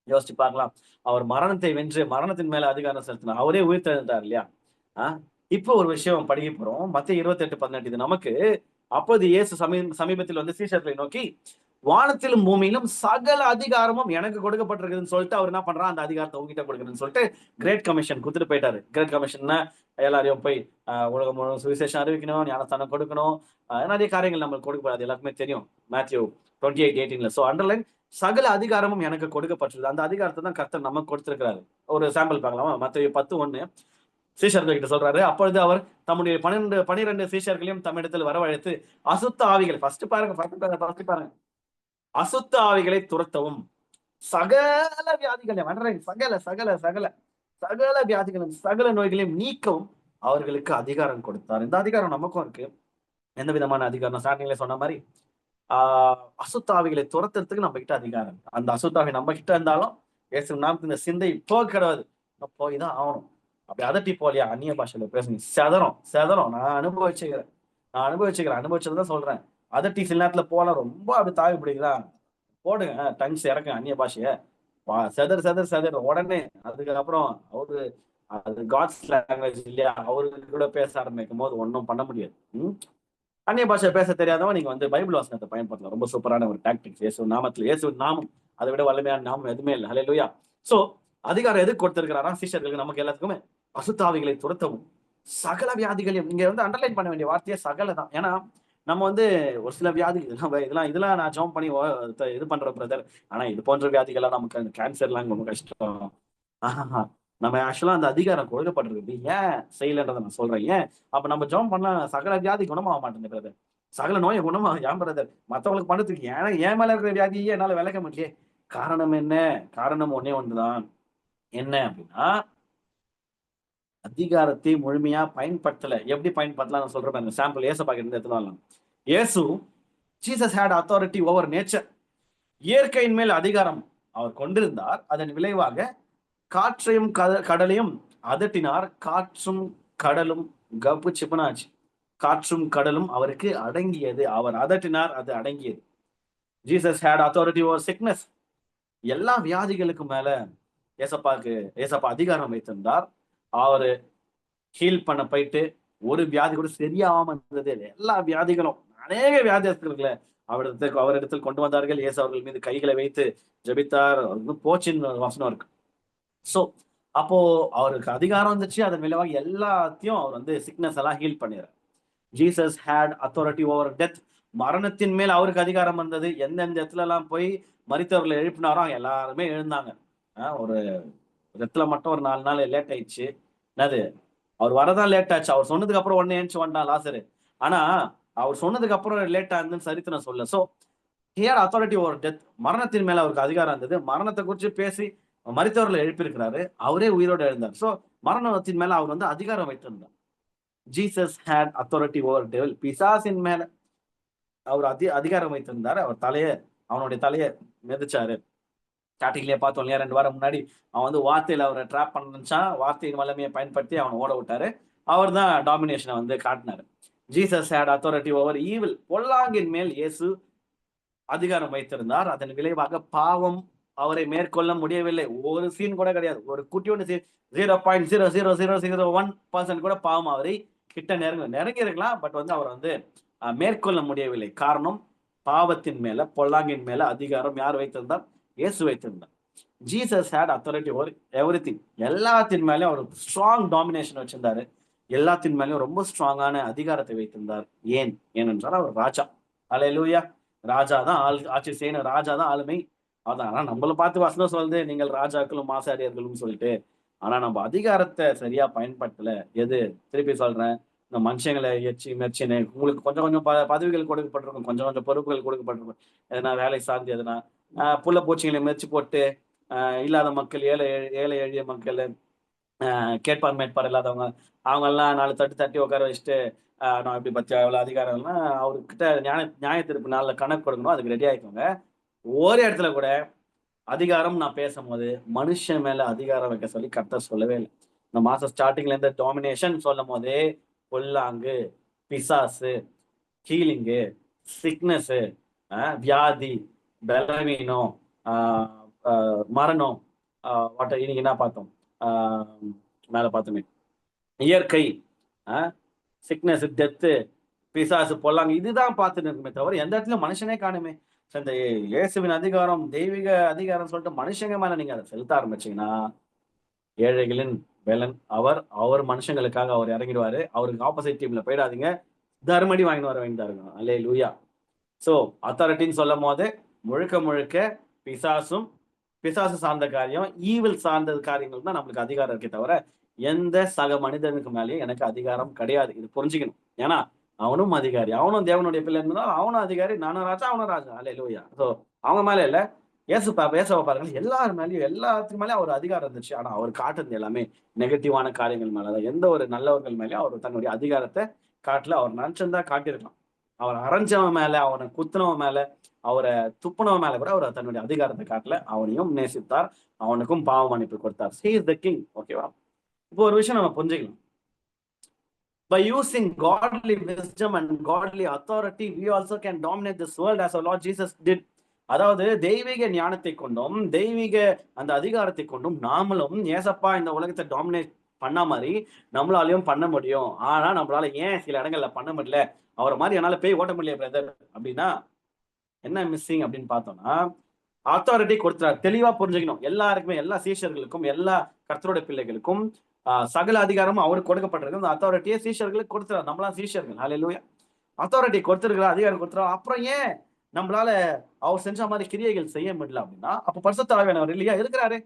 யோசிச்சு பார்க்கலாம். அவர் மரணத்தை வென்று மரணத்தின் மேல அதிகாரம் செலுத்தினார், அவரே உயிர் தெழுந்தார் இல்லையா. இப்போ ஒரு விஷயம் படிக்க போறோம், மத்தேயு 28:18. இது நமக்கு அப்போது இயேசு சமீபத்தில் வந்து சீஷர்களை நோக்கி, வானத்திலும் பூமியிலும் சகல அதிகாரமும் எனக்கு கொடுக்கப்பட்டிருக்குதுன்னு சொல்லிட்டு அவர் என்ன பண்றான், அந்த அதிகாரத்தை உங்ககிட்ட கொடுக்குறேன்னு சொல்லிட்டு கிரேட் கமிஷன் கொடுத்துட்டு போயிட்டாரு. கிரேட் கமிஷன்னா எல்லாரையும் போய் உலகம் முழுவதும் சுவிசேஷம் அறிவிக்கணும், ஞானஸ்தானம் கொடுக்கணும், நிறைய காரியங்கள் நம்மளுக்கு கொடுக்கப்படாது, எல்லாருக்குமே தெரியும் மேத்யூ 28:18. ஸோ அண்டர்லைன், சகல அதிகாரமும் எனக்கு கொடுக்கப்பட்டிருக்கு. அந்த அதிகாரத்தை தான் கர்த்தர் நமக்கு கொடுத்திருக்கிறாரு. ஒரு சாம்பிள் பார்க்கலாமா? மத்தேயு 10:1 சீஷர்கள் கிட்ட சொல்றாரு, அப்பொழுது அவர் தம்முடைய 12 சீஷர்களையும் தம்மிடத்தில் வரவழைத்து அசுத்த ஆவிகள், ஃபர்ஸ்ட் பாருங்க, அசுத்த ஆவிகளை துரத்தவும் சகல வியாதிகளையும் சகல சகல சகல சகல வியாதிகளையும் சகல நோய்களையும் நீக்கவும் அவர்களுக்கு அதிகாரம் கொடுத்தார். இந்த அதிகாரம் நமக்கும் இருக்கு. எந்த விதமான அதிகாரம்? ஸ்டார்டிங்ல சொன்ன மாதிரி அசுத்த ஆவிகளை துரத்துறதுக்கு நம்ம கிட்ட அதிகாரம். அந்த அசுத்த ஆவி நம்ம கிட்ட இருந்தாலும் நமக்கு இந்த சிந்தை போக கிடையாது, போய் தான் ஆகணும். அப்படி அதட்டி போலியா அந்நிய பாஷையில பேசுங்க, செதறும். நான் அனுபவிச்சதான் சொல்றேன். அதட்டி சில நேரத்துல போல ரொம்ப அப்படி தாவி பிடிக்கலாம், போடுங்க டங்ஸ் இறக்குங்க அந்நிய பாஷைய, செதர் உடனே. அதுக்கப்புறம் அவரு அது காட்ஸ் லாங்குவேஜ் இல்லையா, அவருக்கு கூட பேச ஆரம்பிக்கும் போது ஒன்றும் பண்ண முடியாது. அந்நிய பாஷை பேச தெரியாதவன் நீங்க வந்து பைபிள் வசனத்தை பயன்படுத்தலாம். ரொம்ப சூப்பரான ஒரு டாக்டிக்ஸ். இயேசு நாமம் அதை விட வலிமையான நாமம் எதுவுமே இல்லை. ஹல்லேலூயா. சோ அதிகாரம் எதுக்கு கொடுத்திருக்கிறாரா? சீஷர்களுக்கு, நமக்கு எல்லாத்துக்குமே. அசுத்தாவிகளை துரத்தவும் சகல வியாதிகளையும். நீங்க வந்து அண்டர்லைன் பண்ண வேண்டிய வார்த்தையே சகல தான். ஏன்னா நம்ம வந்து ஒரு சில வியாதி இதெல்லாம் நான் ஜாம் பண்ணி இது பண்றேன் பிரதர், ஆனா இது போன்ற வியாதிகள்லாம் நமக்கு கேன்சர்லாம் ரொம்ப கஷ்டம். நம்ம ஆக்சுவலா அந்த அதிகாரம் கொடுக்கப்பட்டிருக்கு, ஏன் செய்யலன்றதை நான் சொல்றேன். ஏன் அப்ப நம்ம ஜாம் பண்ண சகல வியாதி குணமாக மாட்டேங்குது பிரதர், சகல நோயை குணமாக ஏன் பிரதர் மற்றவங்களுக்கு பண்ணதுக்கு ஏன்னா ஏன் மேல இருக்கிற வியாதியே என்னால விளக்க முடியலையே. காரணம் என்ன? காரணம் ஒன்னே ஒன்றுதான். என்ன அப்படின்னா, அதிகாரத்தை முழுமையா பயன்படுத்தல. எப்படி பயன்படுத்தலாம் சொல்றேன். சாம்பிள் ஏசப்பா கிட்ட எடுத்துட்டு வரலாம். Jesus had authority over nature. இயற்கையின் மேல் அதிகாரம் அவர் கொண்டிருந்தார். அதன் விளைவாக காற்றையும் கடலையும் அதட்டினார். காற்றும் கடலும் கப்பு சிப்பனாச்சு. காற்றும் கடலும் அவருக்கு அடங்கியது. அவர் அதட்டினார், அது அடங்கியது. Jesus had authority over sickness. எல்லா வியாதிகளுக்கும் மேல ஏசப்பா அதிகாரம் வைத்திருந்தார். அவரு ஹீல் பண்ண போயிட்டு ஒரு வியாதி கூட சரியாகாம இருந்தது. எல்லா வியாதிகளும், அநேக வியாதிகளை அவரிடத்தில் கொண்டு வந்தார்கள். இயேசு அவர்கள் மீது கைகளை வைத்து ஜெபித்தார். போச்சின்னு வசனம் இருக்கு. சோ அப்போ அவருக்கு அதிகாரம் வந்துச்சு. அதன் விளைவாக எல்லாத்தையும் அவர் வந்து சிக்னஸ் எல்லாம் ஹீல் பண்ணிடுறார். Jesus had authority over death. மரணத்தின் மேல் அவருக்கு அதிகாரம் இருந்தது. எந்தெந்த இடத்துல எல்லாம் போய் மரித்தவர்களை எழுப்பினாரோ எல்லாருமே எழுந்தாங்க. ஒரு இடத்துல மட்டும் ஒரு 4 நாள் லேட் ஆயிடுச்சு. என்னது, அவர் வரதான் லேட் ஆச்சு. அவர் சொன்னதுக்கு அப்புறம் உடனே ஏஞ்சி வந்துட்டான் லாசரு. ஆனா அவர் சொன்னதுக்கு அப்புறம் லேட் ஆகுதுன்னு சரித்திரம் சொல்ல. So he had authority over death. மரணத்தின் மேல அவருக்கு அதிகாரம் இருந்தது. மரணத்தை குறித்து பேசி மரித்தவர்களை எழுப்பியிருக்கிறாரு. அவரே உயிரோடு எழுந்தார். சோ மரணத்தின் மேல அவர் வந்து அதிகாரம் வைத்திருந்தார். Jesus had authority over devil. பிசாசின் மேல அவர் அதிகாரம் வைத்திருந்தார். அவனுடைய தலையை மிதிச்சாரு. ஸ்டார்டிங்லயே பார்த்தோம் இல்லையா, 2 வாரம் முன்னாடி அவன் வந்து வார்த்தையில அவரை ட்ராப் பண்ணிச்சான். வார்த்தையின் வல்லமையை பயன்படுத்தி அவனை ஓட விட்டாரு. அவர் தான் டாமினேஷனை வந்து காட்டினாரு. Jesus had authority over evil. பொல்லாங்கின் மேல் இயேசு அதிகாரம் வைத்திருந்தார். அதன் விளைவாக பாவம் அவரை மேற்கொள்ள முடியவில்லை. ஒரு சீன் கூட கிடையாது. ஒரு குட்டியோட சீன் 0.00001% கூட பாவம் அவரை கிட்ட நெருங்கி இருக்கலாம். பட் வந்து அவர் வந்து மேற்கொள்ள முடியவில்லை. காரணம், பாவத்தின் மேல பொல்லாங்கின் மேல அதிகாரம் யார் வைத்திருந்தார்? இயேசு வைத்திருந்தார். Jesus had authority over everything. எல்லாத்தின் மேலேயும் அவர் ஸ்ட்ராங் டாமினேஷன் வச்சிருந்தாரு. எல்லாத்தின் மேலேயும் ரொம்ப ஸ்ட்ராங்கான அதிகாரத்தை வைத்திருந்தார். ஏனென்றால் அவர் ராஜா. அல்லேலூயா. ராஜா தான் ஆட்சி செய்யணும். ராஜா தான் ஆளுமை. அதான். ஆனா நம்மள பார்த்து வசனம் சொல்லுது, நீங்கள் ராஜாக்களும் ஆசாரியர்களும் சொல்லிட்டு. ஆனா நம்ம அதிகாரத்தை சரியா பயன்படுத்தல. எது, திருப்பி சொல்றேன், இந்த மனுஷங்களை மெச்சின்னு உங்களுக்கு கொஞ்சம் கொஞ்சம் பதவிகள் கொடுக்கப்பட்டிருக்கும், கொஞ்சம் கொஞ்சம் பொறுப்புகள் கொடுக்கப்பட்டிருக்கும். எதனா வேலை சார்ந்து, எதனா புள்ள பூச்சிகளை மெச்சு போட்டு இல்லாத மக்கள், ஏழை எளிய மக்கள், கேட்பார் மேட்பார் இல்லாதவங்க, அவங்க எல்லாம் 4 தட்டி உட்கார வச்சுட்டு நான் இப்படி பத்தி எவ்வளவு அதிகாரம்னா அவர்கிட்ட நியாயத்திருப்பு நாளில் கணக்கு கொடுக்கணும். அதுக்கு ரெடி ஆயிக்கோங்க. ஒரு இடத்துல கூட அதிகாரம் நான் பேசும்போது மனுஷன் மேல அதிகாரம் வைக்க சொல்லி கர்த்தர் சொல்லவே இல்லை. இந்த மாசம் ஸ்டார்டிங்ல இருந்து டாமினேஷன் சொல்லும் போதே பொல்லாங்கு, பிசாசு, ஹீலிங்கு, சிக்னஸ், வியாதி, பலவீனம், மரணம், இன்னைக்கு என்ன பார்த்தோம், மேல பார்த்தோமே, இயற்கை, சிக்னஸ், டெத்து, பிசாசு, பொல்லாங்க, இதுதான் பார்த்துட்டு இருக்குமே தவிர எந்த இடத்துல மனுஷனே காணுமே. இந்த இயேசுவின் அதிகாரம், தெய்வீக அதிகாரம் சொல்லிட்டு மனுஷங்க மேல நீங்க அதை செலுத்த ஆரம்பிச்சீங்கன்னா, ஏழைகளின் வேலன் அவர் மனுஷங்களுக்காக அவர் இறங்கிடுவாரு. அவருக்கு ஆப்போசிட் டீம்ல போயிடாதீங்க. தர்மடி வாங்கிட்டு வர வேண்டியதாருங்க. அல்லேலூயா. சோ அத்தாரிட்டின்னு சொல்லும் போது முழுக்க பிசாசு சார்ந்த காரியம், ஈவில் சார்ந்த காரியங்கள் தான் நம்மளுக்கு அதிகாரம் இருக்கே தவிர எந்த சக மனிதனுக்கு மேலேயும் எனக்கு அதிகாரம் கிடையாது. இது புரிஞ்சுக்கணும். ஏன்னா அவனும் அதிகாரி, அவனும் தேவனுடைய பிள்ளை இருந்தாலும் அவனும் அதிகாரி, நானும் ராஜா, அவனும் ராஜா. அல்லேலூயா. ஸோ அவங்க மேல இல்ல, பேச பாருங்க, எல்லாரும் மேலேயும் எல்லாத்துக்கு மேலேயும் அவர் அதிகாரம் இருந்துச்சு. ஆனா அவர் காட்டுறது எல்லாமே நெகட்டிவான காரியங்கள் மேலதான். எந்த ஒரு நல்லவர்கள் மேலேயும் அவர் தன்னுடைய அதிகாரத்தை காட்டல. அவர் நினைச்சிருந்தா காட்டியிருக்கலாம். அவர் அரைஞ்சவன் மேல, அவனை குத்துனவன் மேல, அவரை துப்புனவன் மேல கூட அவர் தன்னுடைய அதிகாரத்தை காட்டல. அவனையும் நேசித்தார், அவனுக்கும் பாவ மன்னிப்பு கொடுத்தார். He is the king. ஓகேவா? இப்போ ஒரு விஷயம் நம்ம புரிஞ்சுக்கலாம். By using godly wisdom and godly authority, we also can dominate this world as our Lord Jesus did. அதாவது தெய்வீக ஞானத்தை கொண்டும் தெய்வீக அந்த அதிகாரத்தை கொண்டும் நாமளும் ஏசப்பா இந்த உலகத்தை டாமினேட் பண்ண மாதிரி நம்மளாலையும் பண்ண முடியும். ஆனா நம்மளால ஏன் சில இடங்கள்ல பண்ண முடியல, அவரை மாதிரி என்னால போய் ஓட்ட முடியல பிரதர் அப்படின்னா என்ன மிஸ்ஸிங் அப்படின்னு பார்த்தோம்னா, அத்தாரிட்டி கொடுத்துறாரு. தெளிவா புரிஞ்சுக்கணும். எல்லாருக்குமே, எல்லா சீஷர்களுக்கும், எல்லா கர்த்தருடைய பிள்ளைகளுக்கும் சகல அதிகாரமும் அவருக்கு கொடுக்கப்பட்டிருக்கு. அந்த அத்தாரிட்டியை சீஷர்களுக்கு கொடுத்துறாரு. நம்மளாம் சீஷர்கள். அல்லேலூயா. அத்தாரிட்டி கொடுத்துருக்கிறார், அதிகாரம் கொடுத்துறாரு. அப்புறம் ஏன் நம்மளால அவர் செஞ்ச மாதிரி கிரியைகள் செய்ய முடியல அப்படின்னா, அப்ப பரிசுத்த ஆவியானவர் இல்லையா இருக்கிறாரு,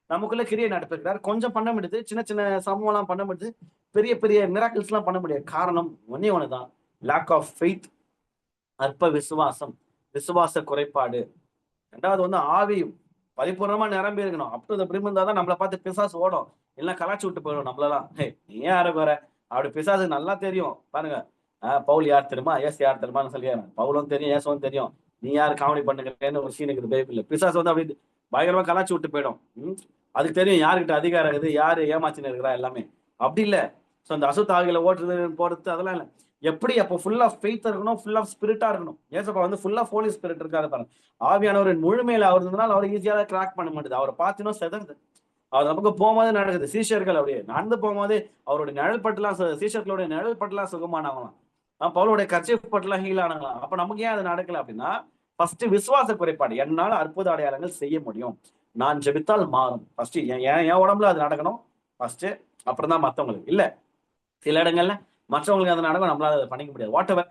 நமக்குள்ள கிரியை நடப்பிருக்கிறார். கொஞ்சம் பண்ண முடியுது, சின்ன சின்ன சம்பவம் எல்லாம் பண்ண முடியுது, பெரிய பெரிய மிராக்கிள்ஸ் எல்லாம் பண்ண முடியாது. காரணம் ஒன்னே ஒண்ணுதான், லேக் ஆஃப் ஃபெய்த், அற்ப விசுவாசம், விசுவாச குறைபாடு. ரெண்டாவது வந்து ஆவி பரிபூர்ணமா நிரம்பி இருக்கணும். அப்படி இப்படி இருந்தாதான் நம்மளை பார்த்து பிசாசு ஓடும், இல்லைன்னா கலாச்சி விட்டு போயிடும் நம்மளெல்லாம். நீ ஏன் யாரு வர அப்படி, பிசாசு நல்லா தெரியும் பாருங்க. பவுல் யார் தெரியுமா, ஏசு யார் தெரியுமான்னு சொல்லி, பவுலும் தெரியும், ஏசுவும் தெரியும். நீ யாரு காமெடி பண்ணுங்கன்னு ஒரு சீன் இருக்குது பைபிள்ல. பிசாசு வந்து அப்படி பயங்கரமா கலாச்சி விட்டு போயிடும். அதுக்கு தெரியும் யாருக்கிட்ட அதிகாரம் இருக்குது, யாரு ஏமாச்சின்னு இருக்கிறா எல்லாமே. அப்படி இல்லை. ஸோ அந்த அசுத்தாவிகளை ஓட்டுறது போடுறது அதெல்லாம் இல்லை. எப்படி அப்போ ஃபுல் ஆஃப் ஃபெய்த் இருக்கணும், ஃபுல் ஆஃப் ஸ்பிரிட்டா இருக்கணும். ஏசப்பா வந்து ஃபுல் ஆஃப் ஹோலி ஸ்பிரிட் இருக்காரு பாருங்க. ஆவியானவரின் முழுமையில அவர் இருந்ததுனால அவர் ஈஸியாக கிராக் பண்ண மாட்டேது. அவரை பார்த்தினோம் செதறது. அவர் நமக்கு போகும்போது நடக்குது. சீஷர்கள் அப்படியே நடந்து போகும்போது அவருடைய நிழல் பட்டுலாம், சீஷர்களுடைய நிழல் பட்டுலாம் சுகமானவங்களாம், பவுலுடைய கர்ச்சீஃப் பட்டுலாம் ஹீல் ஆனாங்களாம். அப்ப நமக்கு ஏன் அது நடக்கல அப்படின்னா, ஃபர்ஸ்ட் விசுவாச குறைபாடு. என்னால அற்புத அடையாளங்கள் செய்ய முடியும், நான் ஜெபித்தால் மாறும். ஃபர்ஸ்ட் என் உடம்புல அது நடக்கணும் ஃபர்ஸ்ட், அப்புறம் தான் மற்றவங்களுக்கு. இல்ல சில இடங்கள்ல மற்றவங்களுக்கு அது நடக்கும், நம்மளால அதை பண்ணிக்க முடியாது. வாட் எவர்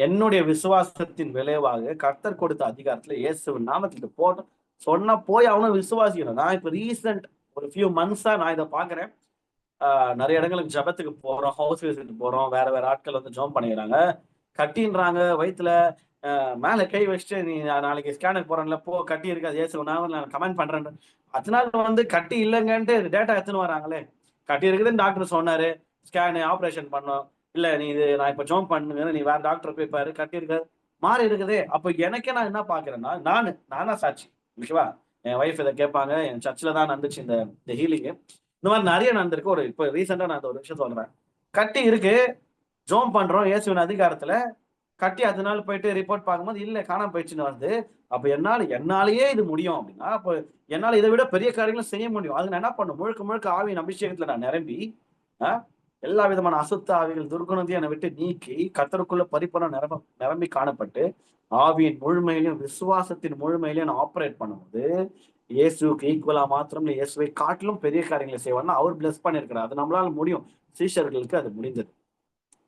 என்னுடைய விசுவாசத்தின் விளைவாக கர்த்தர் கொடுத்த அதிகாரத்துல இயேசுவின் நாமத்துக்கு போட்டோம் சொன்னா போய் அவனும் விசுவாசிக்கணும். நான் இப்ப ரீசெண்ட் ஒரு ஃபியூ மந்த்ஸா நான் இதை பாக்குறேன். நிறைய இடங்களுக்கு ஜபத்துக்கு போறோம், ஹவுஸ் விசிட் போறோம், வேற வேற ஆட்கள் வந்து ஜோம் பண்ணிக்கிறாங்க, கட்டின்றாங்க வயிற்றுல மேல கை வச்சுட்டு நீ நாளைக்கு ஸ்கேனுக்கு போறேன்ல போ கட்டி இருக்காது ஏசு நான் கமெண்ட் பண்றேன். அதனால வந்து கட்டி இல்லைங்கன்ட்டு டேட்டா எடுத்துன்னு வராங்களே. கட்டி இருக்குதுன்னு டாக்டர் சொன்னாரு, ஸ்கேனு ஆப்ரேஷன் பண்ணோம், இல்ல நீ இது நான் இப்ப ஜோம் பண்ணுங்க நீ வேற டாக்டர் போய் பாரு கட்டி இருக்காது மாறி இருக்குதே. அப்ப எனக்கே நான் என்ன பாக்குறேன்னா நானா சாட்சி ஓகேவா. என் ஒய்ஃப் இதை கேட்பாங்க, என் சர்ச்சில் தான் நடந்துச்சு இந்த ஹீலிங்கு. இந்த மாதிரி நிறைய நடந்திருக்கு. ஒரு இப்போ ரீசெண்டா நான் ஒரு விஷயம் சொல்றேன். கட்டி இருக்கு, ஜோம் பண்றோம் இயேசுவின் அதிகாரத்துல, கட்டி அதனால போயிட்டு ரிப்போர்ட் பார்க்கும்போது இல்ல காணாம போயிடுச்சுன்னு வருது. அப்ப என்னாலேயே இது முடியும் அப்படின்னா, அப்போ என்னால இதை விட பெரிய காரியங்களும் செய்ய முடியும். அது நான் என்ன பண்ணும், முழுக்க முழுக்க ஆவியின் அபிஷேகத்துல நான் நிரம்பி எல்லா விதமான அசுத்த ஆவிகள் துர்குணத்தையும் என்னை விட்டு நீக்கி கர்த்தருக்குள்ள பரிபூரண நிரம்பி காணப்பட்டு ஆவியின் முழுமையிலையும் விசுவாசத்தின் முழுமையிலையும் நான் ஆப்ரேட் பண்ணும்போது இயேசுக்கு ஈக்குவலா மாத்திரம் இயேசுவை காட்டிலும் பெரிய காரியங்களை செய்வார்னா அவர் பிளஸ் பண்ணிருக்கிறார். அது நம்மளால முடியும். சீஷர்களுக்கு அது முடிந்தது.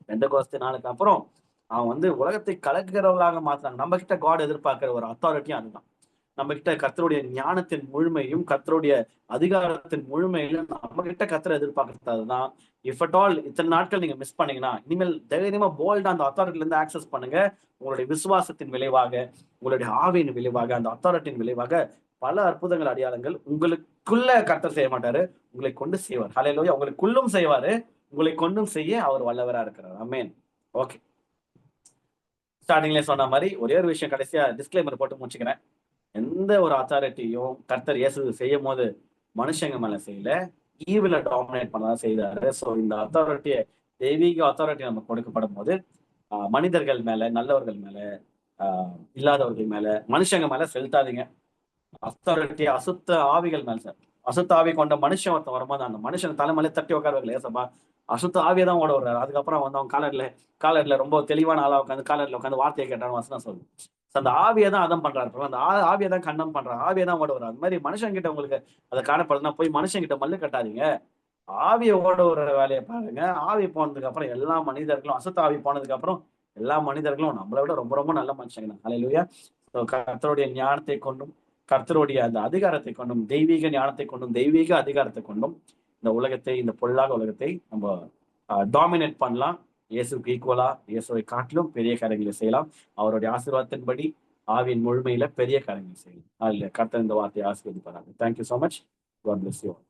பெந்தெகோஸ்தே நாளுக்கு அப்புறம் அவன் வந்து உலகத்தை கலக்கிறவர்களாக மாத்தினாங்க. நம்ம கிட்ட காட் எதிர்பார்க்கிற ஒரு அத்தாரிட்டியும் அதுதான். நம்ம கிட்ட கர்த்தருடைய ஞானத்தின் முழுமையும் கர்த்தருடைய அதிகாரத்தின் முழுமையிலும் நம்ம கிட்ட கர்த்தர் எதிர்பார்க்கறது அதுதான். இஃப் அட் ஆல் இத்தனை நாட்கள் நீங்க மிஸ் பண்ணீங்கன்னா இனிமேல் தைரியமா போல்டா அந்த அத்தாரிட்டில இருந்து ஆக்சஸ் பண்ணுங்க. உங்களுடைய விசுவாசத்தின் விளைவாக, உங்களுடைய ஆவியின் விளைவாக, அந்த அத்தாரிட்டியின் விளைவாக பல அற்புதங்கள் அடையாளங்கள் உங்களுக்குள்ள கர்த்தர் செய்ய மாட்டாரு, உங்களை கொண்டு செய்வார். ஹல்லேலூயா. உங்களுக்குள்ளும் செய்வாரு, உங்களை கொண்டும் செய்ய அவர் வல்லவரா இருக்கிறார். ஆமென். ஓகே, ஸ்டார்டிங்ல சொன்ன மாதிரி ஒரே ஒரு விஷயம் கடைசியா டிஸ்க்ளைமர் போட்டு முடிச்சுக்கிறேன். எந்த ஒரு அத்தாரிட்டியும் கர்த்தர் இயேசு செய்யும் போது மனுஷங்க மேல செய்யல, ஈவில டாமினேட் பண்ணதான் செய்தாரு. ஸோ இந்த அத்தாரிட்டியை, தெய்வீக அத்தாரிட்டி நம்ம கொடுக்கப்படும் போது மனிதர்கள் மேல, நல்லவர்கள் மேல, இல்லாதவர்கள் மேல, மனுஷங்க மேல செலுத்தாதீங்க. அத்தாரிட்டி அசுத்த ஆவிகள் மேல சார். அசுத்த ஆவி கொண்ட மனுஷன் ஒருத்தன் வரும்போது அந்த மனுஷன் தலைமையில தட்டி உட்காருவார்கள் ஏசப்பா. அசுத்த ஆவியை தான் ஓட விடுறாரு. அதுக்கப்புறம் வந்து அவன் காலர்ல ரொம்ப தெளிவான ஆளா உட்காந்து காலர்ல உட்காந்து வார்த்தையை கேட்டான்னு வசனம் சொல்லு. அந்த ஆவியை தான் அதம் பண்றாரு, அந்த ஆவியை தான் கண்டம் பண்றாரு, ஆவியை தான் ஓட வர்றாரு. அந்த மாதிரி மனுஷன் கிட்ட உங்களுக்கு அதை காணப்படுதுன்னா போய் மனுஷன் கிட்ட மல்லு கட்டாதீங்க, ஆவியை ஓட விடுற வேலையை பாருங்க. ஆவி போனதுக்கு அப்புறம் எல்லா மனிதர்களும், அசுத்த ஆவி போனதுக்கு அப்புறம் எல்லா மனிதர்களும் நம்மளை விட ரொம்ப ரொம்ப நல்ல மனுஷங்க. ஹல்லேலூயா. கர்த்தருடைய ஞானத்தை கொண்டும் கர்த்தருடைய அந்த அதிகாரத்தை கொண்டும், தெய்வீக ஞானத்தை கொண்டும், தெய்வீக அதிகாரத்தை கொண்டும் இந்த உலகத்தை, இந்த பொல்லாத உலகத்தை நம்ம டாமினேட் பண்ணலாம். இயேசுக்கு ஈக்குவலா, இயேசுவை காட்டிலும் பெரிய காரியங்களை செய்யலாம். அவருடைய ஆசீர்வாதத்தின்படி ஆவியின் முழுமையில பெரிய காரியங்களை செய்யலாம். அதுல கர்த்தர் இந்த வார்த்தையை ஆசீர்வதிப்பாராங்க. Thank you so much. God bless you all.